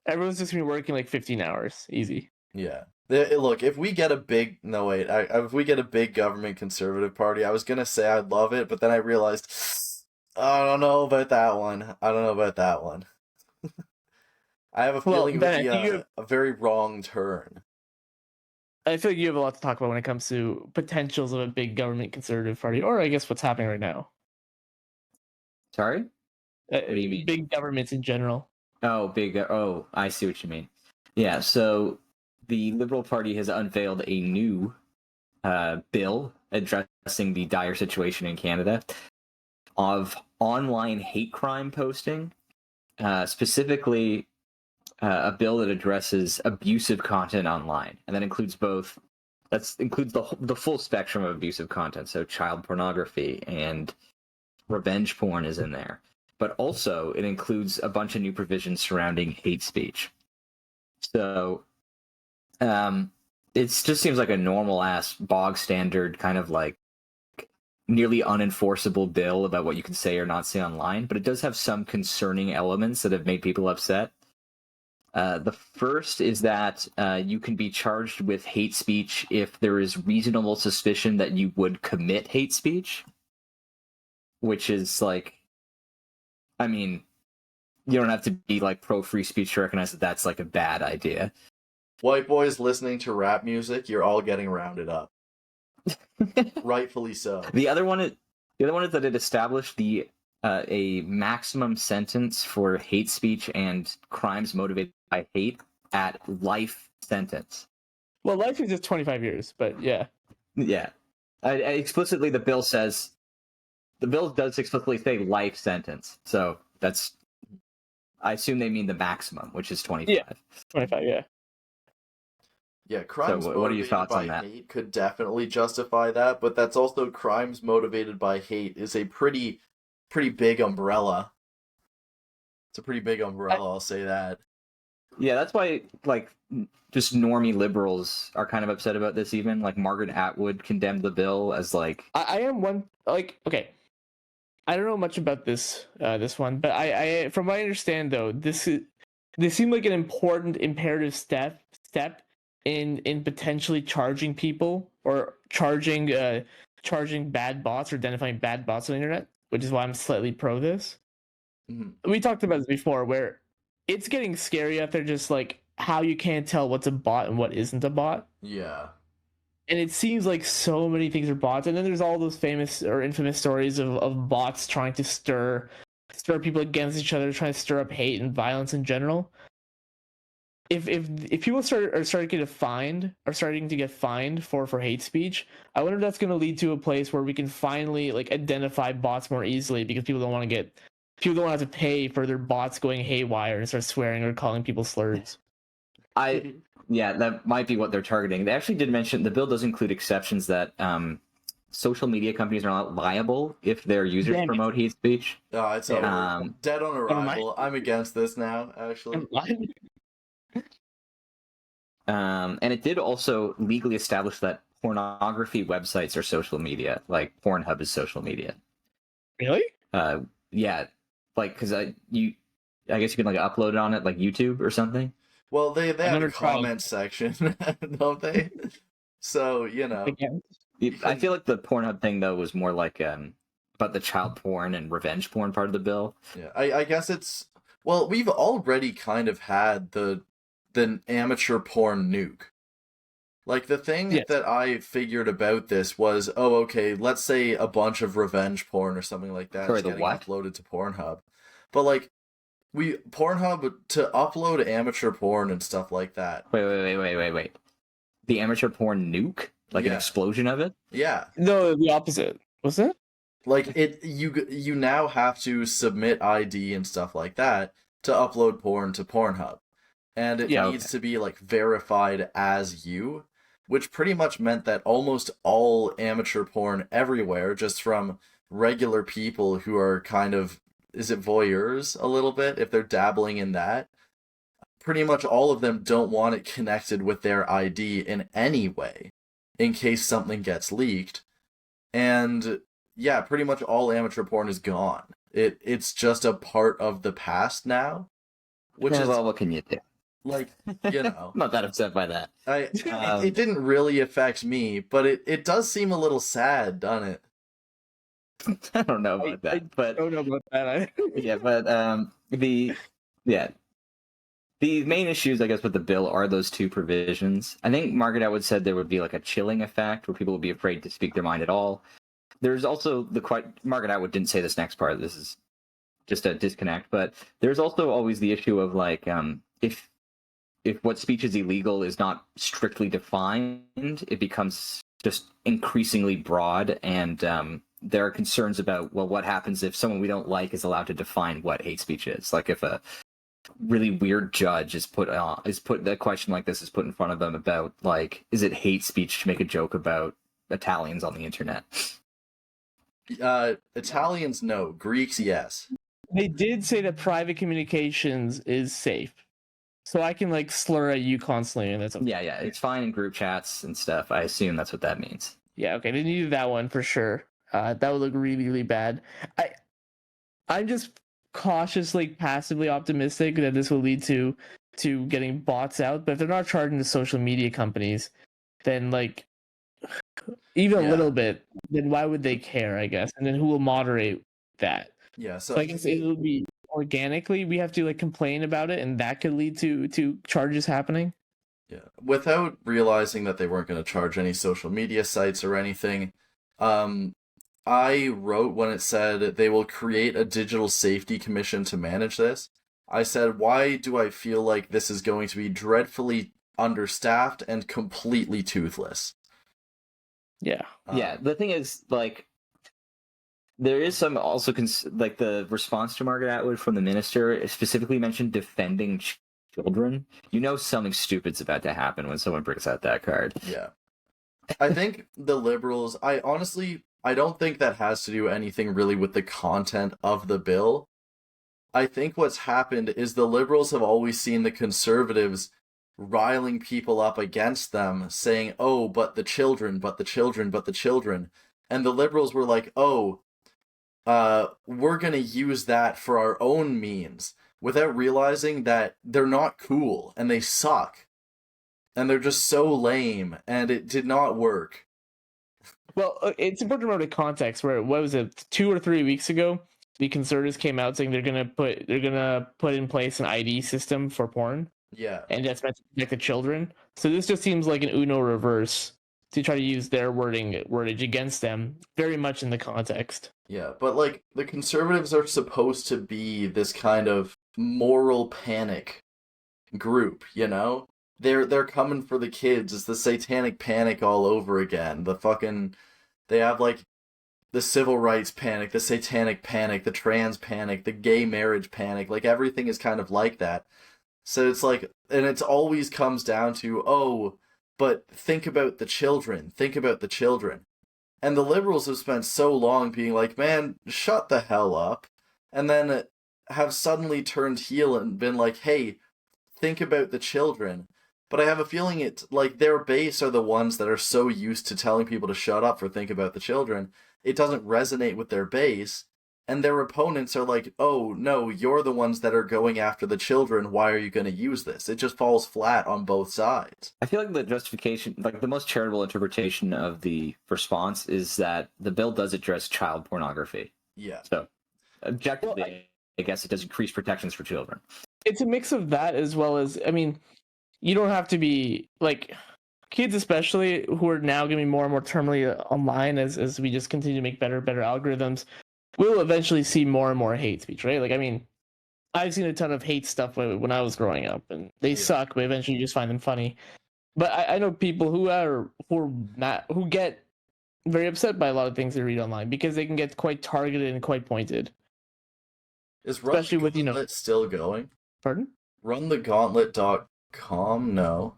Everyone's just gonna be working like 15 hours. Easy. Yeah. Look, if we get a big... No, wait. If we get a big government conservative party, I was gonna say I'd love it, but then I realized... I don't know about that one. I have a feeling it would be a very wrong turn. I feel like you have a lot to talk about when it comes to potentials of a big government conservative party, or I guess what's happening right now. Sorry? What do you mean? Big governments in general. Oh, big. Oh, I see what you mean. Yeah, so the Liberal Party has unveiled a new bill addressing the dire situation in Canada of online hate crime posting, specifically a bill that addresses abusive content online, and that includes both. That includes the full spectrum of abusive content, so child pornography and revenge porn is in there. But also, it includes a bunch of new provisions surrounding hate speech. So, it just seems like a normal-ass, bog-standard kind of like nearly unenforceable bill about what you can say or not say online, but it does have some concerning elements that have made people upset. The first is that you can be charged with hate speech if there is reasonable suspicion that you would commit hate speech, which is like, I mean, you don't have to be like pro free speech to recognize that that's like a bad idea. White boys listening to rap music, you're all getting rounded up. Rightfully so. The other one is that it established a maximum sentence for hate speech and crimes motivated by hate at life sentence. Well, life is just 25 years, but yeah. Yeah. Explicitly, the bill does explicitly say life sentence. So that's, I assume they mean the maximum, which is 25. Yeah, 25, yeah. Yeah, crimes what are your motivated thoughts by on that? hate could definitely justify that, but that's also crimes motivated by hate is a pretty big umbrella. It's a pretty big umbrella, I'll say that. Yeah, that's why, like, just normie liberals are kind of upset about this even. Like, Margaret Atwood condemned the bill as, like... I am one, like, okay. I don't know much about this one, but I from what I understand, though, this seemed like an important, imperative step in potentially charging people or charging charging bad bots or identifying bad bots on the internet, which is why I'm slightly pro this. Mm-hmm. We talked about this before, where it's getting scary out there, just like how you can't tell what's a bot and what isn't a bot. Yeah. And it seems like so many things are bots, and then there's all those famous or infamous stories of bots trying to stir people against each other, trying to stir up hate and violence in general. If people are starting to get fined for hate speech, I wonder if that's going to lead to a place where we can finally like identify bots more easily, because people don't want to have to pay for their bots going haywire and start swearing or calling people slurs. Yeah, that might be what they're targeting. They actually did mention the bill does include exceptions that social media companies are not liable if their users promote hate speech. Oh, it's dead on arrival. I'm against this now, actually. And it did also legally establish that pornography websites are social media, like Pornhub is social media. Really? Yeah, like because I guess you can like upload it on it like YouTube or something. Well, they have a comment section, don't they? So I feel like the Pornhub thing though was more like about the child porn and revenge porn part of the bill. Yeah, I guess it's we've already kind of had the amateur porn nuke. Like the thing that I figured about this was, okay, let's say a bunch of revenge porn or something like that is getting uploaded to Pornhub, but like Pornhub to upload amateur porn and stuff like that. Wait. The amateur porn nuke? Like an explosion of it? Yeah. No, the opposite. Was it? Like you now have to submit ID and stuff like that to upload porn to Pornhub. And it needs to be like verified as you, which pretty much meant that almost all amateur porn everywhere, just from regular people who are kind of, is it voyeurs a little bit, if they're dabbling in that, pretty much all of them don't want it connected with their ID in any way, in case something gets leaked. And yeah, pretty much all amateur porn is gone. It's just a part of the past now. Which is, well, what can you do? Like, I'm not that upset by that. It didn't really affect me, but it does seem a little sad, doesn't it? I don't know about that. I don't know about that. Yeah, but the main issues, I guess, with the bill are those two provisions. I think Margaret Atwood said there would be like a chilling effect where people would be afraid to speak their mind at all. There's also Margaret Atwood didn't say this next part. This is just a disconnect, but there's also always the issue of like if what speech is illegal is not strictly defined, it becomes just increasingly broad, and there are concerns about, well, what happens if someone we don't like is allowed to define what hate speech is? Like if a really weird judge is put a question like this is put in front of them about, like, is it hate speech to make a joke about Italians on the internet? Italians, no. Greeks, yes. They did say that private communications is safe. So I can like slur at you constantly, and that's okay. Yeah, it's fine in group chats and stuff. I assume that's what that means. Yeah, okay, they needed that one for sure. That would look really, really bad. I'm just cautiously, passively optimistic that this will lead to getting bots out. But if they're not charging the social media companies, then like even a little bit, then why would they care? I guess, and then who will moderate that? Yeah, so I guess it will be organically. We have to like complain about it, and that could lead to charges happening. Yeah, without realizing that they weren't going to charge any social media sites or anything. I wrote when it said they will create a digital safety commission to manage this. I said, why do I feel like this is going to be dreadfully understaffed and completely toothless? Yeah. Yeah, the thing is, like, there is some also, like, the response to Margaret Atwood from the minister specifically mentioned defending children. You know something stupid's about to happen when someone brings out that card. Yeah. I think the Liberals, I don't think that has to do anything really with the content of the bill. I think what's happened is the Liberals have always seen the Conservatives riling people up against them, saying, oh, but the children, but the children, but the children. And the Liberals were like, oh, we're going to use that for our own means, without realizing that they're not cool, and they suck. And they're just so lame, and it did not work. Well, it's important to remember the context. Where what was it, 2 or 3 weeks ago? The conservatives came out saying they're gonna put in place an ID system for porn, Yeah. and that's meant to protect the children. So this just seems like an Uno reverse to try to use their wordage against them, very much in the context. Yeah, but like the conservatives are supposed to be this kind of moral panic group, you know? They're coming for the kids. It's the satanic panic all over again. They have like the civil rights panic, the satanic panic, the trans panic, the gay marriage panic. Like everything is kind of like that. So it's like, and it's always comes down to, oh, but think about the children. Think about the children. And the liberals have spent so long being like, man, shut the hell up. And then have suddenly turned heel and been like, hey, think about the children. But I have a feeling it's like their base are the ones that are so used to telling people to shut up for think about the children. It doesn't resonate with their base. And their opponents are like, oh, no, you're the ones that are going after the children. Why are you going to use this? It just falls flat on both sides. I feel like the justification, like the most charitable interpretation of the response is that the bill does address child pornography. Yeah. So, objectively, I guess it does increase protections for children. It's a mix of that as well as, I mean, you don't have to be like kids, especially who are now going to be more and more terminally online as we just continue to make better algorithms. We'll eventually see more and more hate speech, right? Like, I mean, I've seen a ton of hate stuff when I was growing up, and they suck, but eventually you just find them funny. But I know people who get very upset by a lot of things they read online because they can get quite targeted and quite pointed. Is Especially with, you know... Gauntlet still going? Pardon? RunTheGauntlet.com? No.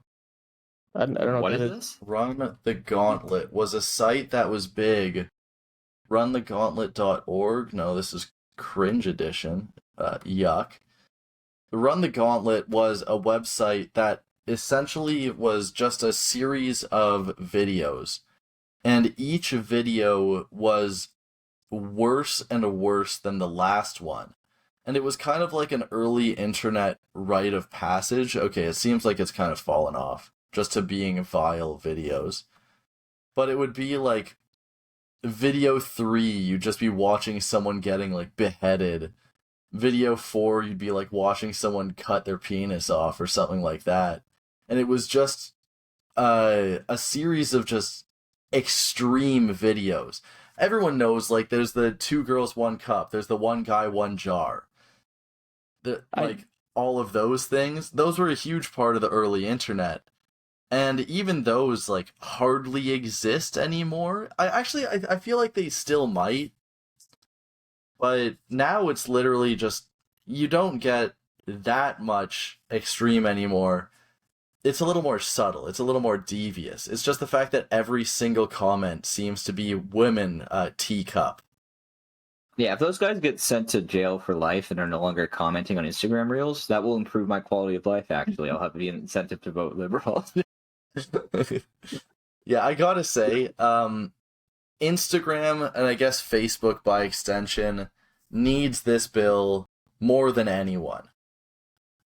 I don't know What what is it is. this? Run the Gauntlet was a site that was big. RunTheGauntlet.org? No, this is cringe edition. Yuck. Run the Gauntlet was a website that essentially was just a series of videos. And each video was worse and worse than the last one. And it was kind of like an early internet rite of passage. Okay, it seems like it's kind of fallen off just to being vile videos. But it would be like video 3, you'd just be watching someone getting like beheaded. Video 4, you'd be like watching someone cut their penis off or something like that. And it was just a series of just extreme videos. Everyone knows, like, there's the 2 girls, 1 cup. There's the 1 guy, 1 jar. All of those things, those were a huge part of the early internet. And even those, like, hardly exist anymore. I feel like they still might. But now it's literally just, you don't get that much extreme anymore. It's a little more subtle. It's a little more devious. It's just the fact that every single comment seems to be women teacup. Yeah, if those guys get sent to jail for life and are no longer commenting on Instagram Reels, that will improve my quality of life, actually. I'll have the incentive to vote liberal. Yeah, I gotta say, Instagram, and I guess Facebook by extension, needs this bill more than anyone.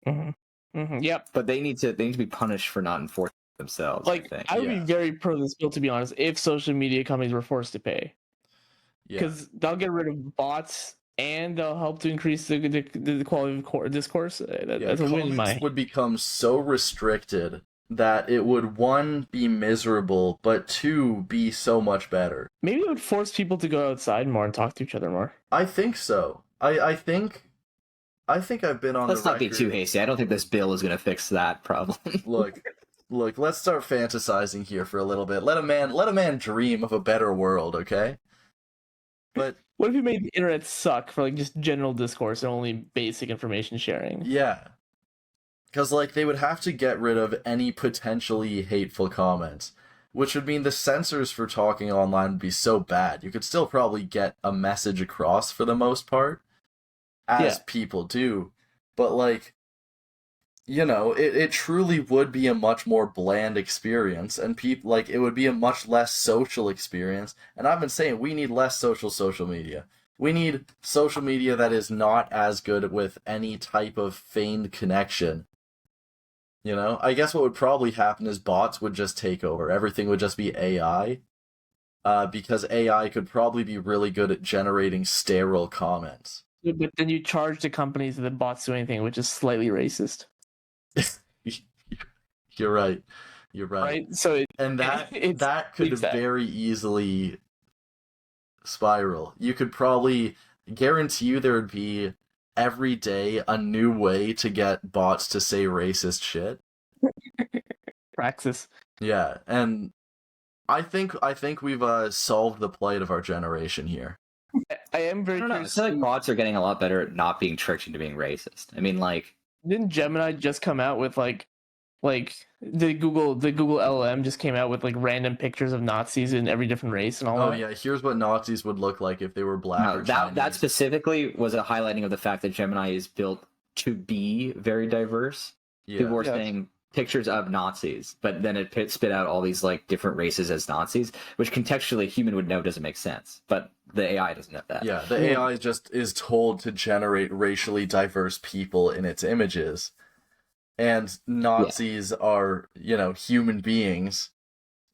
Mm-hmm. Mm-hmm. Yep. But they need to be punished for not enforcing themselves. Like, I would be very pro this bill, to be honest, if social media companies were forced to pay. Because they'll get rid of bots and they'll help to increase the quality of discourse. That's a win in my... would become so restricted that it would, 1, be miserable, but 2, be so much better. Maybe it would force people to go outside more and talk to each other more. I think so. I think I've been on Let's the not record... be too hasty. I don't think this bill is going to fix that problem. Look, let's start fantasizing here for a little bit. Let a man dream of a better world, okay? But what if you made the internet suck for like just general discourse and only basic information sharing? Yeah. Because, like, they would have to get rid of any potentially hateful comments, which would mean the censors for talking online would be so bad. You could still probably get a message across for the most part, as people do. But, like, you know, it truly would be a much more bland experience, and people, like, it would be a much less social experience. And I've been saying we need less social media. We need social media that is not as good with any type of feigned connection. You know, I guess what would probably happen is bots would just take over. Everything would just be AI. because AI could probably be really good at generating sterile comments. But then you charge the companies that the bots do anything, which is slightly racist. You're right. You're right. Right? So And that could leaves that. very easily spiral. You could probably guarantee you there would be every day a new way to get bots to say racist shit. Praxis. Yeah, and I think we've solved the plight of our generation here. I am very I don't know. I curious. feel like bots are getting a lot better at not being tricked into being racist. I mean, like, Didn't Gemini just come out with like the Google LLM just came out with like random pictures of Nazis in every different race and all Oh that? yeah, here's what Nazis would look like if they were black no, or Chinese. that specifically was a highlighting of the fact that Gemini is built to be very diverse. Yeah. People were Yes. saying pictures of Nazis, but then it spit out all these like different races as Nazis, which contextually a human would know doesn't make sense, but the AI doesn't know that. Yeah, the AI just is told to generate racially diverse people in its images. And Nazis are, human beings.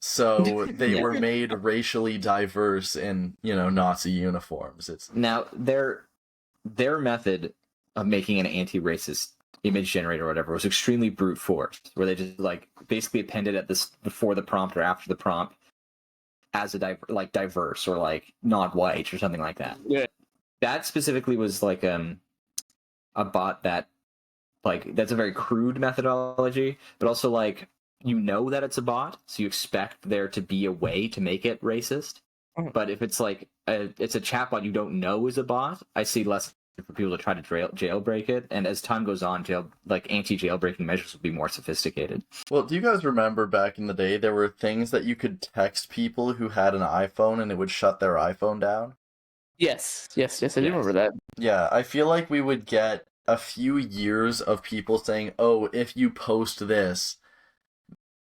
So they Yeah. were made racially diverse in, Nazi uniforms. It's Now their method of making an anti-racist image generator or whatever was extremely brute force, where they just like basically appended at this before the prompt or after the prompt as a diverse or like not white or something like that. Yeah. That specifically was like a bot that like that's a very crude methodology, but also like that it's a bot, so you expect there to be a way to make it racist. Mhm. But if it's like it's a chatbot you don't know is a bot, I see less for people to try to jailbreak it. And as time goes on, anti-jailbreaking measures will be more sophisticated. Well, do you guys remember back in the day there were things that you could text people who had an iPhone and it would shut their iPhone down? Yes, I do remember that. Yeah, I feel like we would get a few years of people saying, "Oh, if you post this,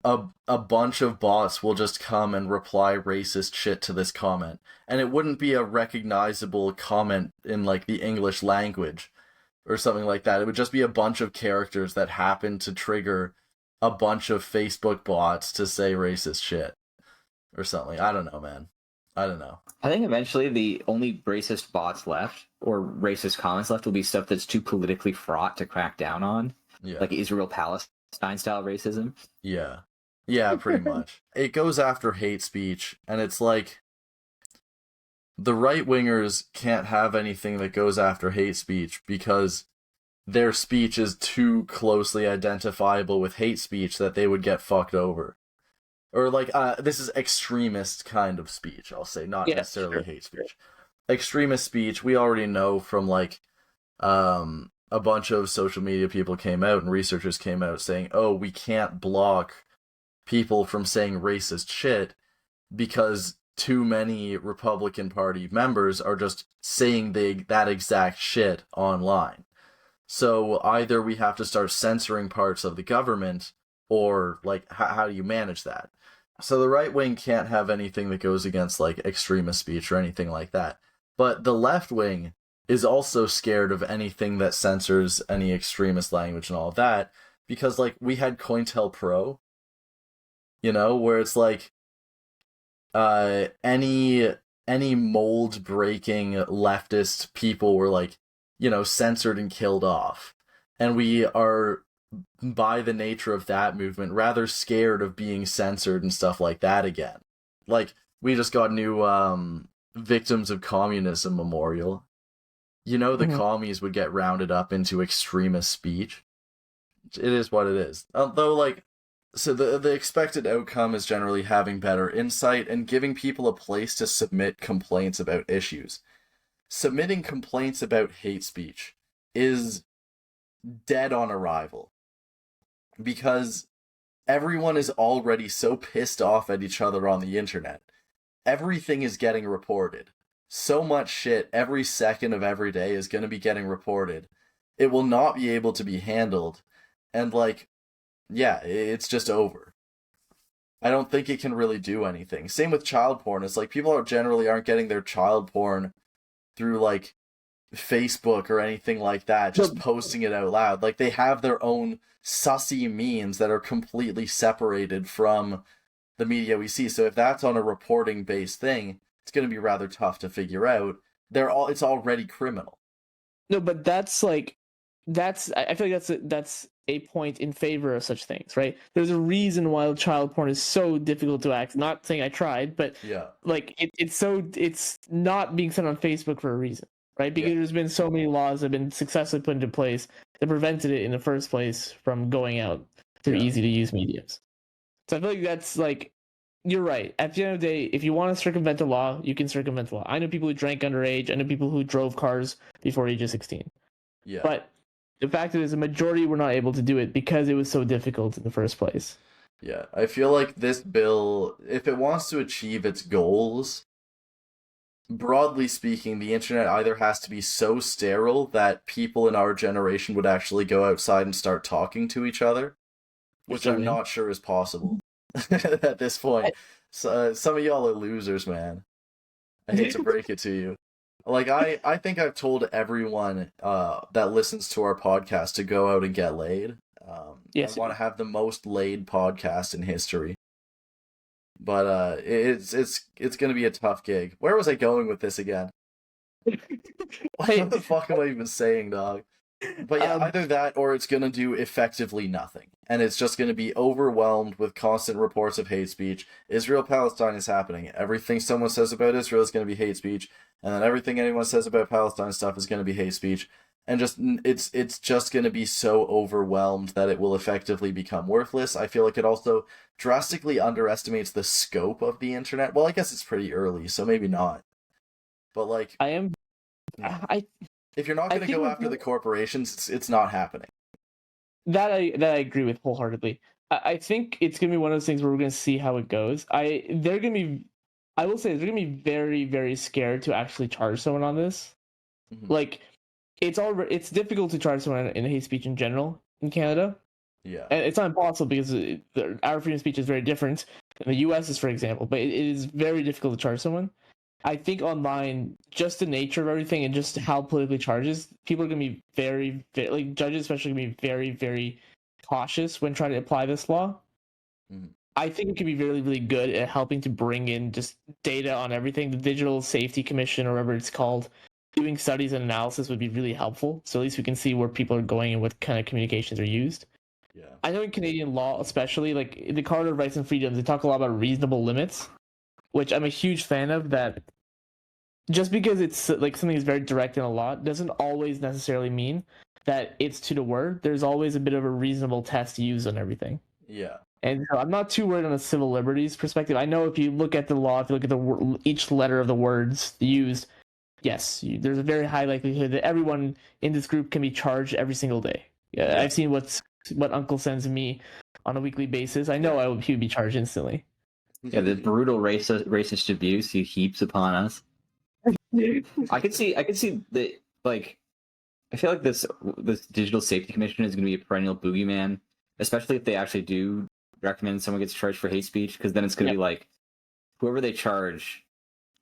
a bunch of bots will just come and reply racist shit to this comment." And it wouldn't be a recognizable comment in like the English language or something like that. It would just be a bunch of characters that happen to trigger a bunch of Facebook bots to say racist shit or something. I don't know, man. I don't know. I think eventually the only racist bots left or racist comments left will be stuff that's too politically fraught to crack down on, Yeah. like Israel-Palestine style racism. Yeah. Yeah, pretty much. It goes after hate speech, and it's like the right-wingers can't have anything that goes after hate speech because their speech is too closely identifiable with hate speech that they would get fucked over. Or like, this is extremist kind of speech, I'll say, not necessarily hate speech. Extremist speech, we already know from like, a bunch of social media people came out and researchers came out saying, oh, we can't block people from saying racist shit because too many Republican Party members are just saying that exact shit online. So either we have to start censoring parts of the government, or like how do you manage that? So the right wing can't have anything that goes against like extremist speech or anything like that. But the left wing is also scared of anything that censors any extremist language and all of that, because like we had COINTELPRO, where it's like any mold breaking leftist people were like, censored and killed off. And we are, by the nature of that movement, rather scared of being censored and stuff like that again. Like, we just got new Victims of Communism memorial. The commies would get rounded up into extremist speech. It is what it is. Although, like, so the expected outcome is generally having better insight and giving people a place to submit complaints about issues. Submitting complaints about hate speech is dead on arrival, because everyone is already so pissed off at each other on the internet. Everything is getting reported. So much shit every second of every day is going to be getting reported. It will not be able to be handled. And like, yeah, it's just over. I don't think it can really do anything. Same with child porn. It's like people aren't getting their child porn through like Facebook or anything like that, just posting it out loud. Like, they have their own sussy means that are completely separated from the media we see. So if that's on a reporting based thing, it's going to be rather tough to figure out. It's already criminal. No, but that's like, I feel like that's a point in favor of such things, right? There's a reason why child porn is so difficult to access. Not saying I tried, but Yeah. like it's not being sent on Facebook for a reason, right? Because there's been so many laws that have been successfully put into place that prevented it in the first place from going out through easy to use mediums. So I feel like that's like, you're right. At the end of the day, if you want to circumvent the law, you can circumvent the law. I know people who drank underage. I know people who drove cars before age of 16. Yeah. But the fact is, the majority were not able to do it because it was so difficult in the first place. Yeah, I feel like this bill, if it wants to achieve its goals, broadly speaking, the internet either has to be so sterile that people in our generation would actually go outside and start talking to each other, which I'm not sure is possible at this point. So, some of y'all are losers, man. I hate to break it to you. Like, I think I've told everyone that listens to our podcast to go out and get laid. Yes, I want to have the most laid podcast in history. But it's going to be a tough gig. Where was I going with this again? What the fuck am I even saying, dog? But yeah, either that or it's going to do effectively nothing. And it's just going to be overwhelmed with constant reports of hate speech. Israel-Palestine is happening. Everything someone says about Israel is going to be hate speech. And then everything anyone says about Palestine stuff is going to be hate speech. And just it's just going to be so overwhelmed that it will effectively become worthless. I feel like it also drastically underestimates the scope of the internet. Well, I guess it's pretty early, so maybe not. But like, if you're not going to go after the corporations, it's not happening. That I agree with wholeheartedly. I think it's gonna be one of those things where we're gonna see how it goes. I will say they're gonna be very, very scared to actually charge someone on this. Mm-hmm. Like, it's difficult to charge someone in hate speech in general in Canada. Yeah, and it's not impossible because our freedom of speech is very different than the U.S.'s, for example. But it is very difficult to charge someone. I think online, just the nature of everything and just how politically charges, people are going to be very, very, like judges especially, going to be very, very cautious when trying to apply this law. Mm-hmm. I think it could be really, really good at helping to bring in just data on everything. The Digital Safety Commission, or whatever it's called, doing studies and analysis would be really helpful. So at least we can see where people are going and what kind of communications are used. Yeah, I know in Canadian law, especially, like in the Charter of Rights and Freedoms, they talk a lot about reasonable limits, which I'm a huge fan of. That just because it's like something is very direct in a law doesn't always necessarily mean that it's to the word. There's always a bit of a reasonable test used on everything. Yeah. And so I'm not too worried on a civil liberties perspective. I know if you look at the law, if you look at each letter of the words used, yes, there's a very high likelihood that everyone in this group can be charged every single day. Yeah. I've seen what Uncle sends me on a weekly basis. I know he would be charged instantly. Yeah, the brutal racist abuse he heaps upon us. I could see that, like, I feel like this Digital Safety Commission is going to be a perennial boogeyman, especially if they actually do recommend someone gets charged for hate speech, because then it's going to be like, whoever they charge,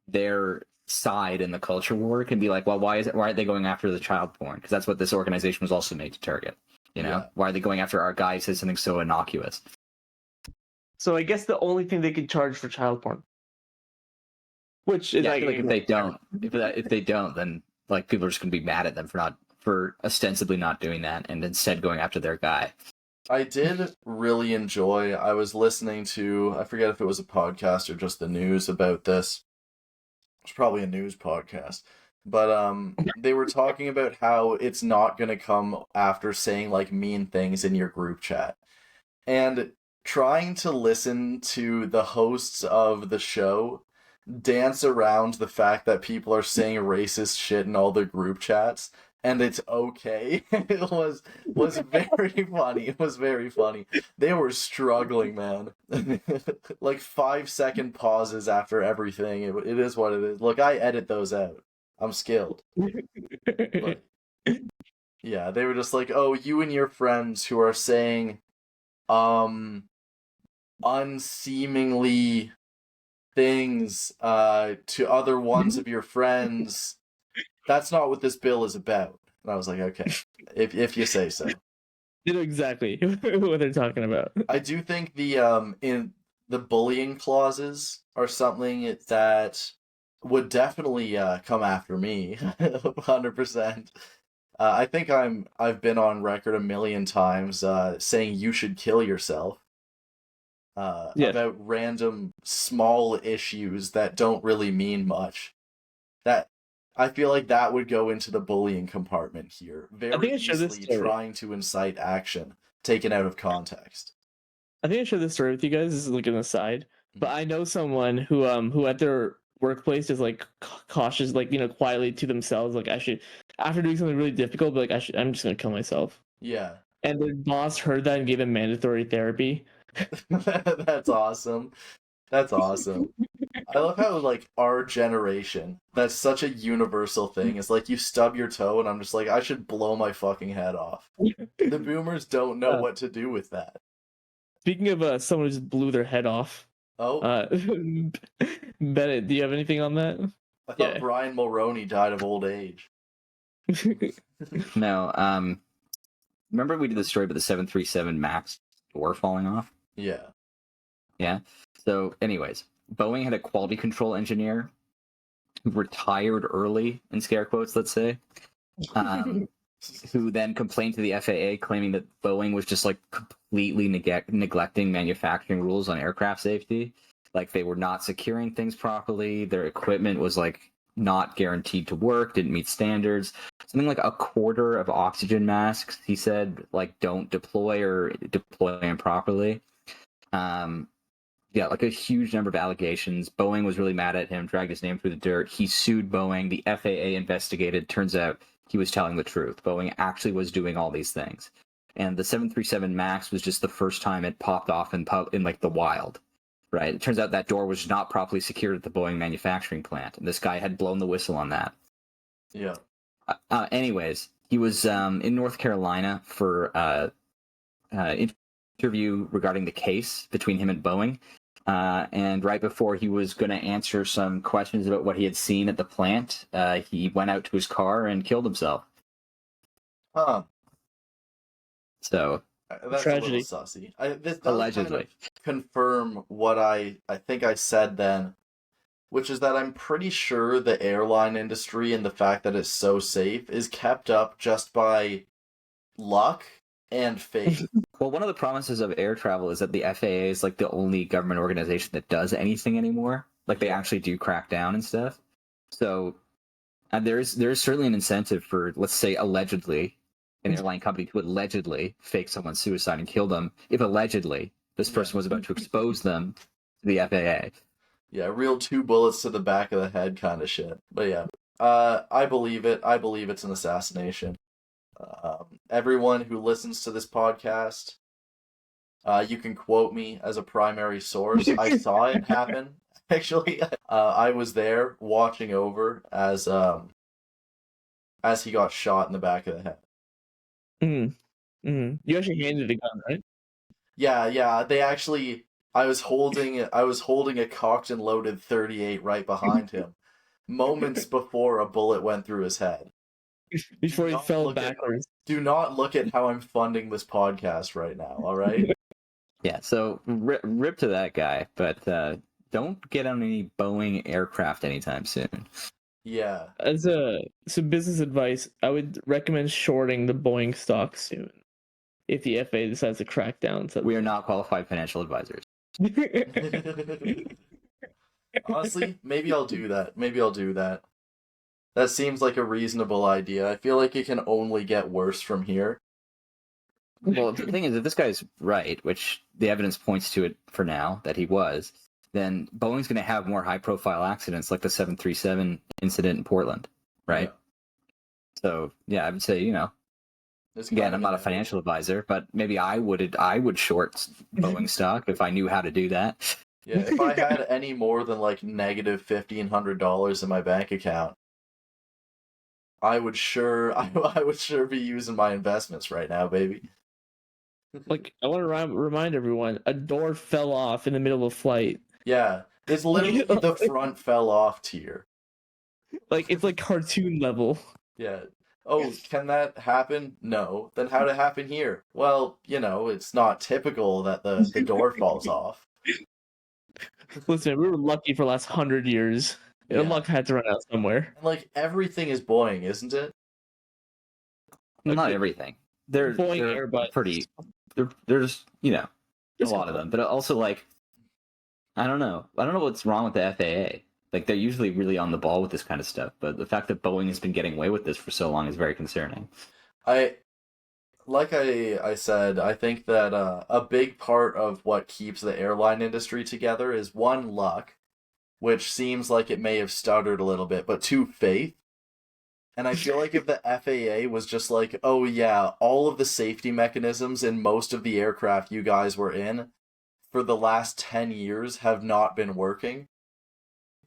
their side in the culture war can be like, well, why aren't they going after the child porn? Because that's what this organization was also made to target. You know, why are they going after our guy who says something so innocuous? So I guess the only thing they could charge for child porn, which is like if they don't, then like people are just gonna be mad at them for ostensibly not doing that and instead going after their guy. I did really enjoy. I was listening to, I forget if it was a podcast or just the news about this. It's probably a news podcast. But they were talking about how it's not going to come after saying like mean things in your group chat. And trying to listen to the hosts of the show dance around the fact that people are saying racist shit in all their group chats and it's okay. It was very funny. It was very funny. They were struggling, man. Like 5-second pauses after everything. It is what it is. Look, I edit those out. I'm skilled. But, yeah, they were just like, oh, you and your friends who are saying unseemingly things to other ones of your friends. That's not what this bill is about. And I was like, okay, if you say so. You know exactly what they're talking about. I do think the the bullying clauses are something that would definitely come after me, 100%. I think I've been on record a million times saying you should kill yourself Yeah. about random small issues that don't really mean much. That I feel like that would go into the bullying compartment here. think Very I shared this easily story. trying to incite action taken out of context. I think I shared this story with you guys. This is like an aside, but I know someone who at their workplace is like cautious, like quietly to themselves, like actually after doing something really difficult, but like I'm just gonna kill myself. Yeah. And their boss heard that and gave him mandatory therapy. That's awesome. That's awesome. I love how like our generation, that's such a universal thing. It's like you stub your toe and I'm just like, I should blow my fucking head off. The boomers don't know what to do with that. Speaking of someone who just blew their head off, Oh, Bennett, do you have anything on that? I thought Brian Mulroney died of old age. No, remember we did the story about the 737 MAX door falling off? Yeah. Yeah. So, anyways, Boeing had a quality control engineer who retired early, in scare quotes, let's say, who then complained to the FAA claiming that Boeing was just like completely neglecting manufacturing rules on aircraft safety. Like they were not securing things properly. Their equipment was like not guaranteed to work, didn't meet standards. Something like a quarter of oxygen masks, he said, like don't deploy or deploy improperly. Yeah, like a huge number of allegations. Boeing was really mad at him, dragged his name through the dirt. He sued Boeing. The FAA investigated. Turns out he was telling the truth. Boeing actually was doing all these things. And the 737 MAX was just the first time it popped off in like the wild, right? It turns out that door was not properly secured at the Boeing manufacturing plant. And this guy had blown the whistle on that. Yeah. Anyways, he was in North Carolina for interview regarding the case between him and Boeing. And right before he was going to answer some questions about what he had seen at the plant, he went out to his car and killed himself. Huh. So that's tragedy. A little sussy. This does allegedly kind of confirm what I think I said then, which is that I'm pretty sure the airline industry and the fact that it's so safe is kept up just by luck and fate. Well, one of the promises of air travel is that the FAA is like the only government organization that does anything anymore. Like they actually do crack down and stuff. So there is certainly an incentive for, let's say, allegedly, an airline company to allegedly fake someone's suicide and kill them if allegedly this person was about to expose them to the FAA. Yeah, real 2 bullets to the back of the head kind of shit. But yeah, I believe it. I believe it's an assassination. Everyone who listens to this podcast, you can quote me as a primary source. I saw it happen. Actually, I was there watching over as he got shot in the back of the head. You actually handed a gun, right? Yeah. They actually. I was holding a cocked and loaded 38 right behind him, moments before a bullet went through his head. Before he fell backwards. Do not look at how I'm funding this podcast right now, all right? Yeah, so rip to that guy, but don't get on any Boeing aircraft anytime soon. Yeah. As some business advice, I would recommend shorting the Boeing stock soon if the FAA decides to crack down. We are not qualified financial advisors. Honestly, maybe I'll do that. That seems like a reasonable idea. I feel like it can only get worse from here. Well, the thing is, if this guy's right, which the evidence points to it for now, that he was, then Boeing's going to have more high-profile accidents like the 737 incident in Portland, right? Yeah. So, yeah, I would say, again, I'm not a financial advisor, but maybe I would short Boeing stock if I knew how to do that. Yeah, if I had any more than like negative $1,500 in my bank account, I would sure be using my investments right now, baby. Like, I want to remind everyone, a door fell off in the middle of flight. Yeah, it's literally the front fell off tier. Like, it's like cartoon level. Yeah. Oh, can that happen? No. Then how'd it happen here? Well, it's not typical that the door falls off. Listen, we were lucky for the last 100 years. Yeah. Luck had to run out somewhere. And like everything is Boeing, isn't it? Well, not Okay. everything. They're Boeing, they're Airbus. pretty. There's a There's lot of them, but also like I don't know what's wrong with the FAA. Like they're usually really on the ball with this kind of stuff, but the fact that Boeing has been getting away with this for so long is very concerning. I said, I think that a big part of what keeps the airline industry together is one, luck, which seems like it may have stuttered a little bit, but two, faith. And I feel like if the FAA was just like, oh yeah, all of the safety mechanisms in most of the aircraft you guys were in for the last 10 years have not been working,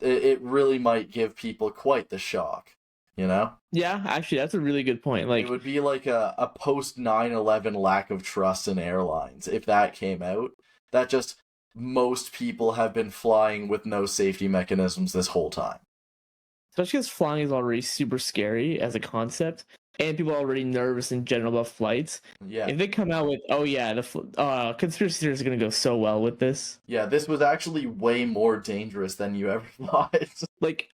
it really might give people quite the shock, you know? Yeah, actually, that's a really good point. Like, it would be like a post 9/11 lack of trust in airlines if that came out. That just most people have been flying with no safety mechanisms this whole time. especially because flying is already super scary as a concept, and people are already nervous in general about flights. Yeah. If they come out with, oh yeah, the conspiracy theories are gonna go so well with this. Yeah, this was actually way more dangerous than you ever thought. Like,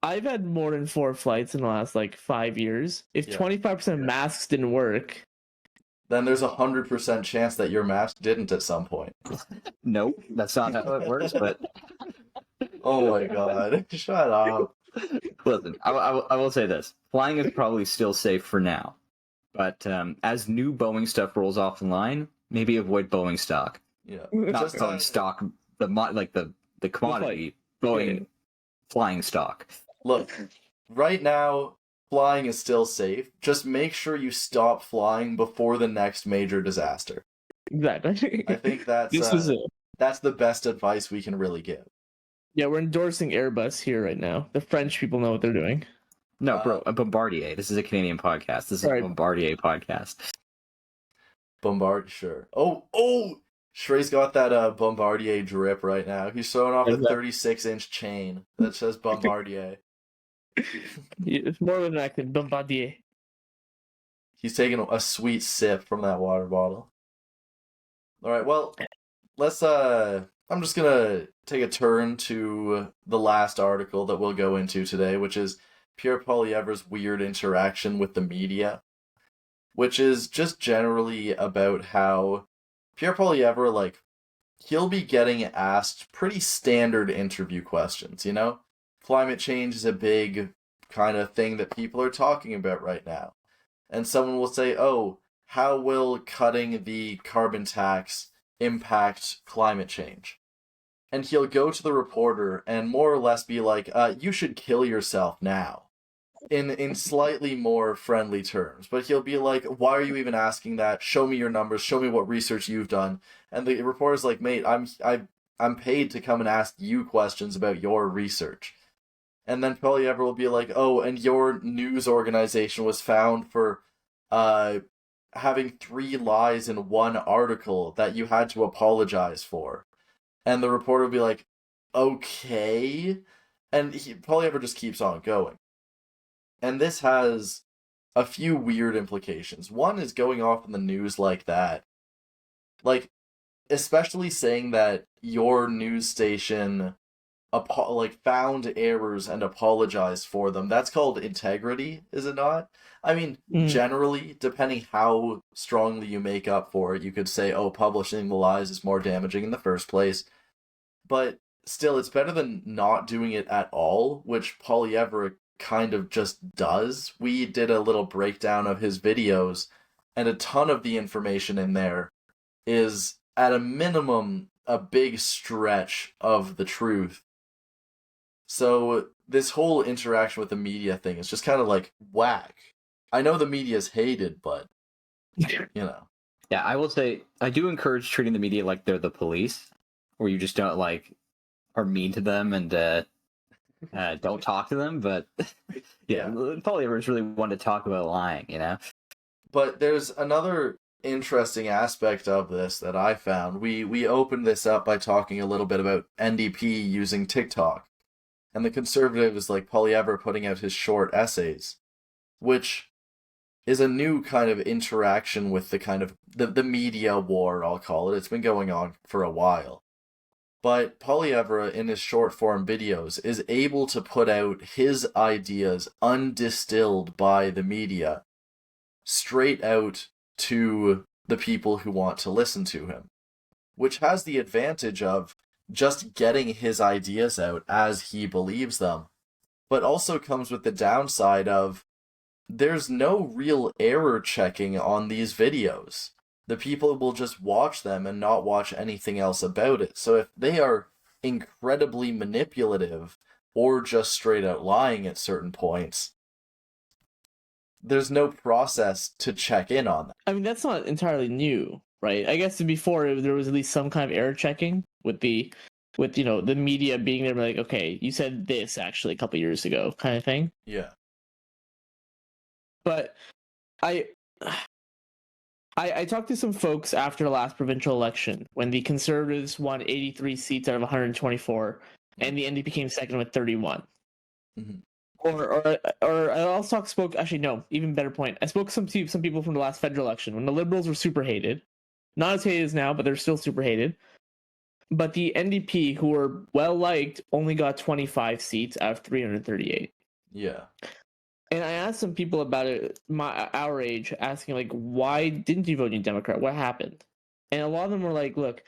I've had more than 4 flights in the last like 5 years. If Yeah. 25% of masks didn't work, Then there's 100% chance that your mask didn't at some point. Nope, that's not how it works. But Oh my god. Shut up. listen, I will say this: flying is probably still safe for now, but as new Boeing stuff rolls off the line, maybe avoid Boeing stock. Yeah. Not Just, Boeing stock, the commodity Boeing flying stock. Look, right now, flying is still safe. Just make sure you stop flying before the next major disaster. exactly. I think that's this is it. that's the best advice we can really give. Yeah, we're endorsing Airbus here right now. The French people know what they're doing. No, bro, a Bombardier. This is a Canadian podcast. This is Right. a Bombardier podcast. Sure. Oh! Shrey's got that Bombardier drip right now. He's throwing off a 36-inch chain that says Bombardier. It's more of an accent, Bombardier. He's taking a sweet sip from that water bottle. Alright, well, let's I'm just gonna take a turn to the last article that we'll go into today, which is Pierre Poilievre's weird interaction with the media, which is just generally about how Pierre Poilievre, like, he'll be getting asked pretty standard interview questions, you know? Climate change is a big kind of thing that people are talking about right now. And someone will say, oh, how will cutting the carbon tax impact climate change? And he'll go to the reporter and more or less be like, you should kill yourself now. In slightly more friendly terms. But he'll be like, why are you even asking that? Show me your numbers. Show me what research you've done. And the reporter's like, mate, I'm paid to come and ask you questions about your research. And then Poilievre will be like, oh, and your news organization was found for having 3 lies in one article that you had to apologize for. And the reporter will be like, okay. And Poilievre just keeps on going. And this has a few weird implications. One is going off in the news like that. Like, especially saying that your news station found errors and apologized for them. That's called integrity, is it not? I mean, generally, depending how strongly you make up for it, you could say, oh, publishing the lies is more damaging in the first place. But still, it's better than not doing it at all, which Poilievre kind of just does. We did a little breakdown of his videos, and a ton of the information in there is, at a minimum, a big stretch of the truth. So this whole interaction with the media thing is just kind of like whack. I know the media's hated, but you know. Yeah, I will say I do encourage treating the media like they're the police, where you just don't are mean to them and don't talk to them. But yeah, Poilievre is really one to talk about lying, you know. But there's another interesting aspect of this that I found. We opened this up by talking a little bit about NDP using TikTok, and the Conservatives like Poilievre putting out his short essays, which is a new kind of interaction with the kind of the media war, I'll call it. It's been going on for a while. But Poilievre, in his short form videos, is able to put out his ideas undistilled by the media straight out to the people who want to listen to him, which has the advantage of just getting his ideas out as he believes them, but also comes with the downside of there's no real error checking on these videos. The people will just watch them and not watch anything else about it. So if they are incredibly manipulative or just straight out lying at certain points, there's no process to check in on them. I mean, that's not entirely new, right? I guess before there was at least some kind of error checking with the media being there, like, okay, you said this actually a couple years ago, kind of thing. Yeah. But I talked to some folks after the last provincial election when the Conservatives won 83 seats out of 124, and the NDP came second with 31. Mm-hmm. Or I also spoke. Actually, no, even better point. I spoke to some people from the last federal election when the Liberals were super hated, not as hated as now, but they're still super hated. But the NDP, who were well liked, only got 25 seats out of 338. Yeah. And I asked some people about it, our age, asking, like, why didn't you vote New Democrat? What happened? And a lot of them were like, look,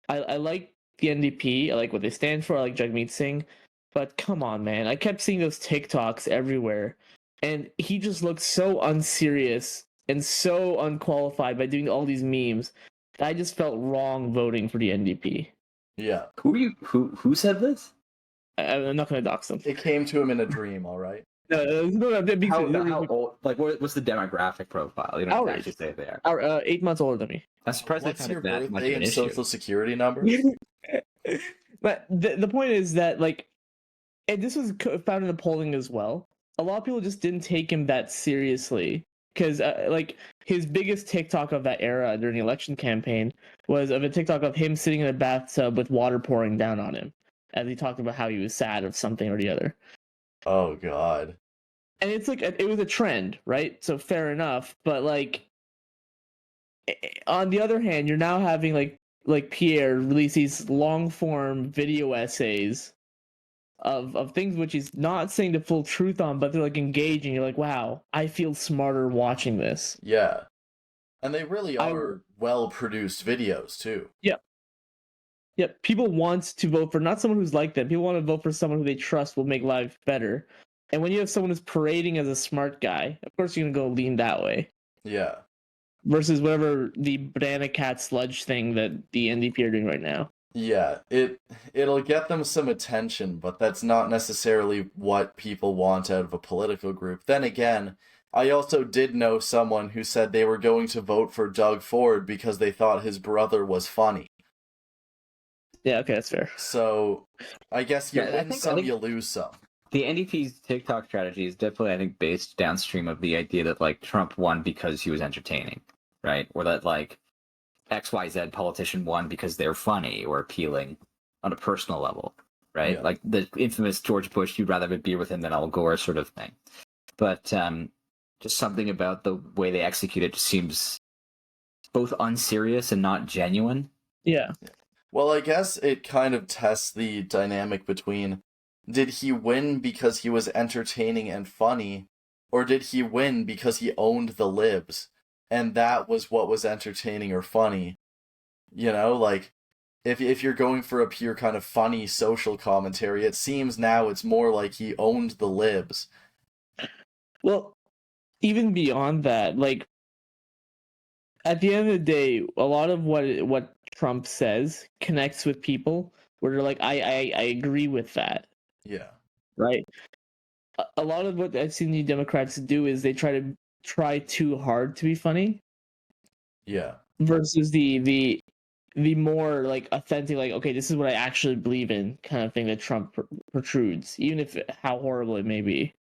I like the NDP. I like what they stand for. I like Jagmeet Singh. But come on, man. I kept seeing those TikToks everywhere. And he just looked so unserious and so unqualified by doing all these memes that I just felt wrong voting for the NDP. Yeah. Who said this? I'm not going to dox them. It came to him in a dream, all right? No, How old? Like, what's the demographic profile? You don't actually say they are. 8 months older than me. I'm surprised What's they your found it that much of birthday an and issue. social security number? But the point is that, like, and this was found in the polling as well. A lot of people just didn't take him that seriously because, like, his biggest TikTok of that era during the election campaign was of a TikTok of him sitting in a bathtub with water pouring down on him as he talked about how he was sad of something or the other. Oh, God. And it's like, it was a trend, right? So fair enough. But, like, on the other hand, you're now having, like Pierre release these long-form video essays of things which he's not saying the full truth on, but they're, like, engaging. You're like, wow, I feel smarter watching this. Yeah. And they really are well-produced videos, too. Yeah. Yeah, people want to vote for not someone who's like them. People want to vote for someone who they trust will make life better. And when you have someone who's parading as a smart guy, of course you're going to go lean that way. Yeah. Versus whatever the banana cat sludge thing that the NDP are doing right now. Yeah, it'll get them some attention, but that's not necessarily what people want out of a political group. Then again, I also did know someone who said they were going to vote for Doug Ford because they thought his brother was funny. Yeah, okay, that's fair. So, I guess you win some, you lose some. The NDP's TikTok strategy is definitely, I think, based downstream of the idea that, like, Trump won because he was entertaining, right? Or that, like, XYZ politician won because they're funny or appealing on a personal level, right? Yeah. Like the infamous George Bush, you'd rather have a beer with him than Al Gore sort of thing. But just something about the way they execute it just seems both unserious and not genuine. Yeah. Well, I guess it kind of tests the dynamic between, did he win because he was entertaining and funny, or did he win because he owned the libs, and that was what was entertaining or funny? You know, like, if you're going for a pure kind of funny social commentary, it seems now it's more like he owned the libs. Well, even beyond that, like, at the end of the day, a lot of what Trump says connects with people where they're like, I agree with that. Yeah. Right? A lot of what I've seen the Democrats do is they try too hard to be funny. Yeah. Versus the more, like, authentic, like, okay, this is what I actually believe in kind of thing that Trump protrudes, even if how horrible it may be.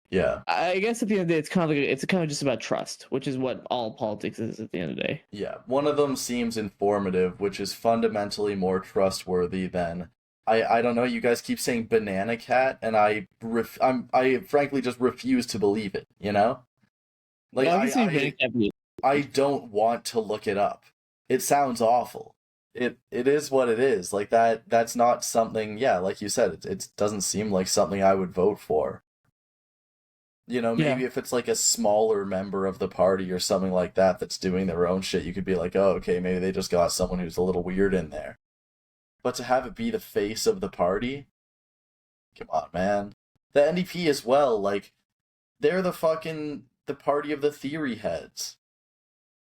Yeah. I guess at the end of the day, it's kind of just about trust, which is what all politics is at the end of the day. Yeah. One of them seems informative, which is fundamentally more trustworthy than, I don't know, you guys keep saying banana cat, and I frankly just refuse to believe it, you know? Like, Yeah, I don't want to look it up. It sounds awful. it is what it is. Like that's not something, yeah, like you said, it doesn't seem like something I would vote for. You know, maybe Yeah. if it's like a smaller member of the party or something like that that's doing their own shit, you could be like, oh, okay, maybe they just got someone who's a little weird in there. But to have it be the face of the party, come on, man. The NDP as well, like, they're the party of the theory heads.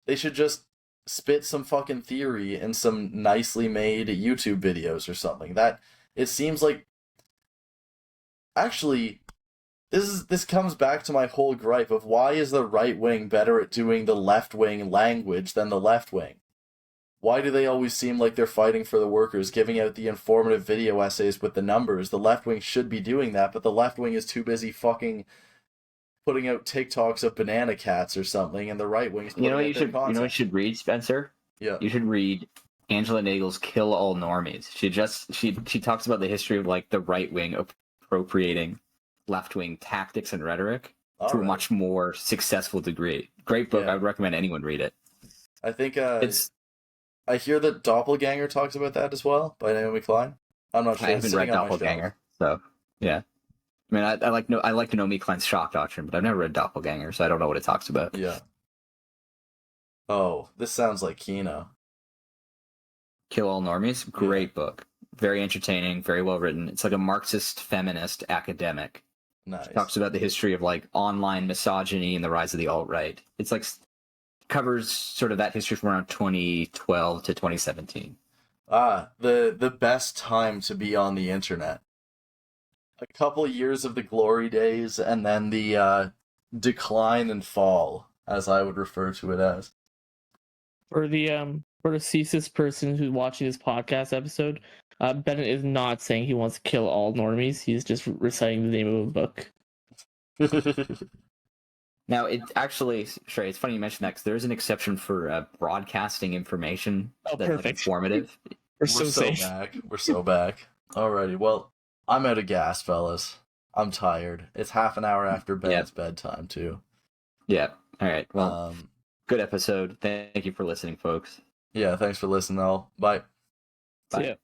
They should just spit some fucking theory in some nicely made YouTube videos or something. That, it seems like, actually, this comes back to my whole gripe of why is the right wing better at doing the left wing language than the left wing? Why do they always seem like they're fighting for the workers, giving out the informative video essays with the numbers? The left wing should be doing that, but the left wing is too busy fucking putting out TikToks of banana cats or something, and the right wing is putting out their content. You know what you should read, Spencer? Yeah. You should read Angela Nagel's "Kill All Normies." She talks about the history of like the right wing appropriating left wing tactics and rhetoric to a much more successful degree. Great book. Yeah. I would recommend anyone read it. I think I hear that Doppelganger talks about that as well by Naomi Klein. I'm not sure. I haven't read Doppelganger, so yeah. I mean, I like Naomi Klein's shock doctrine, but I've never read Doppelganger, so I don't know what it talks about. Yeah. Oh, this sounds like Kino. Kill All Normies, great book, very entertaining, very well written. It's like a Marxist feminist academic. Nice. It talks about the history of like online misogyny and the rise of the alt-right. It's like covers sort of that history from around 2012 to 2017. The best time to be on the internet. A couple years of the glory days, and then the decline and fall, as I would refer to it as. For the CSIS person who's watching this podcast episode, Bennett is not saying he wants to kill all normies. He's just reciting the name of a book. Now, it actually, Shrey, it's funny you mentioned that because there is an exception for broadcasting information that's like, perfect. informative. We're so safe. Back. We're so back. Alrighty, well, I'm out of gas, fellas. I'm tired. It's half an hour after Ben's bedtime, too. Yeah. All right. Well, good episode. Thank you for listening, folks. Yeah, thanks for listening, all. Bye. Bye. See ya.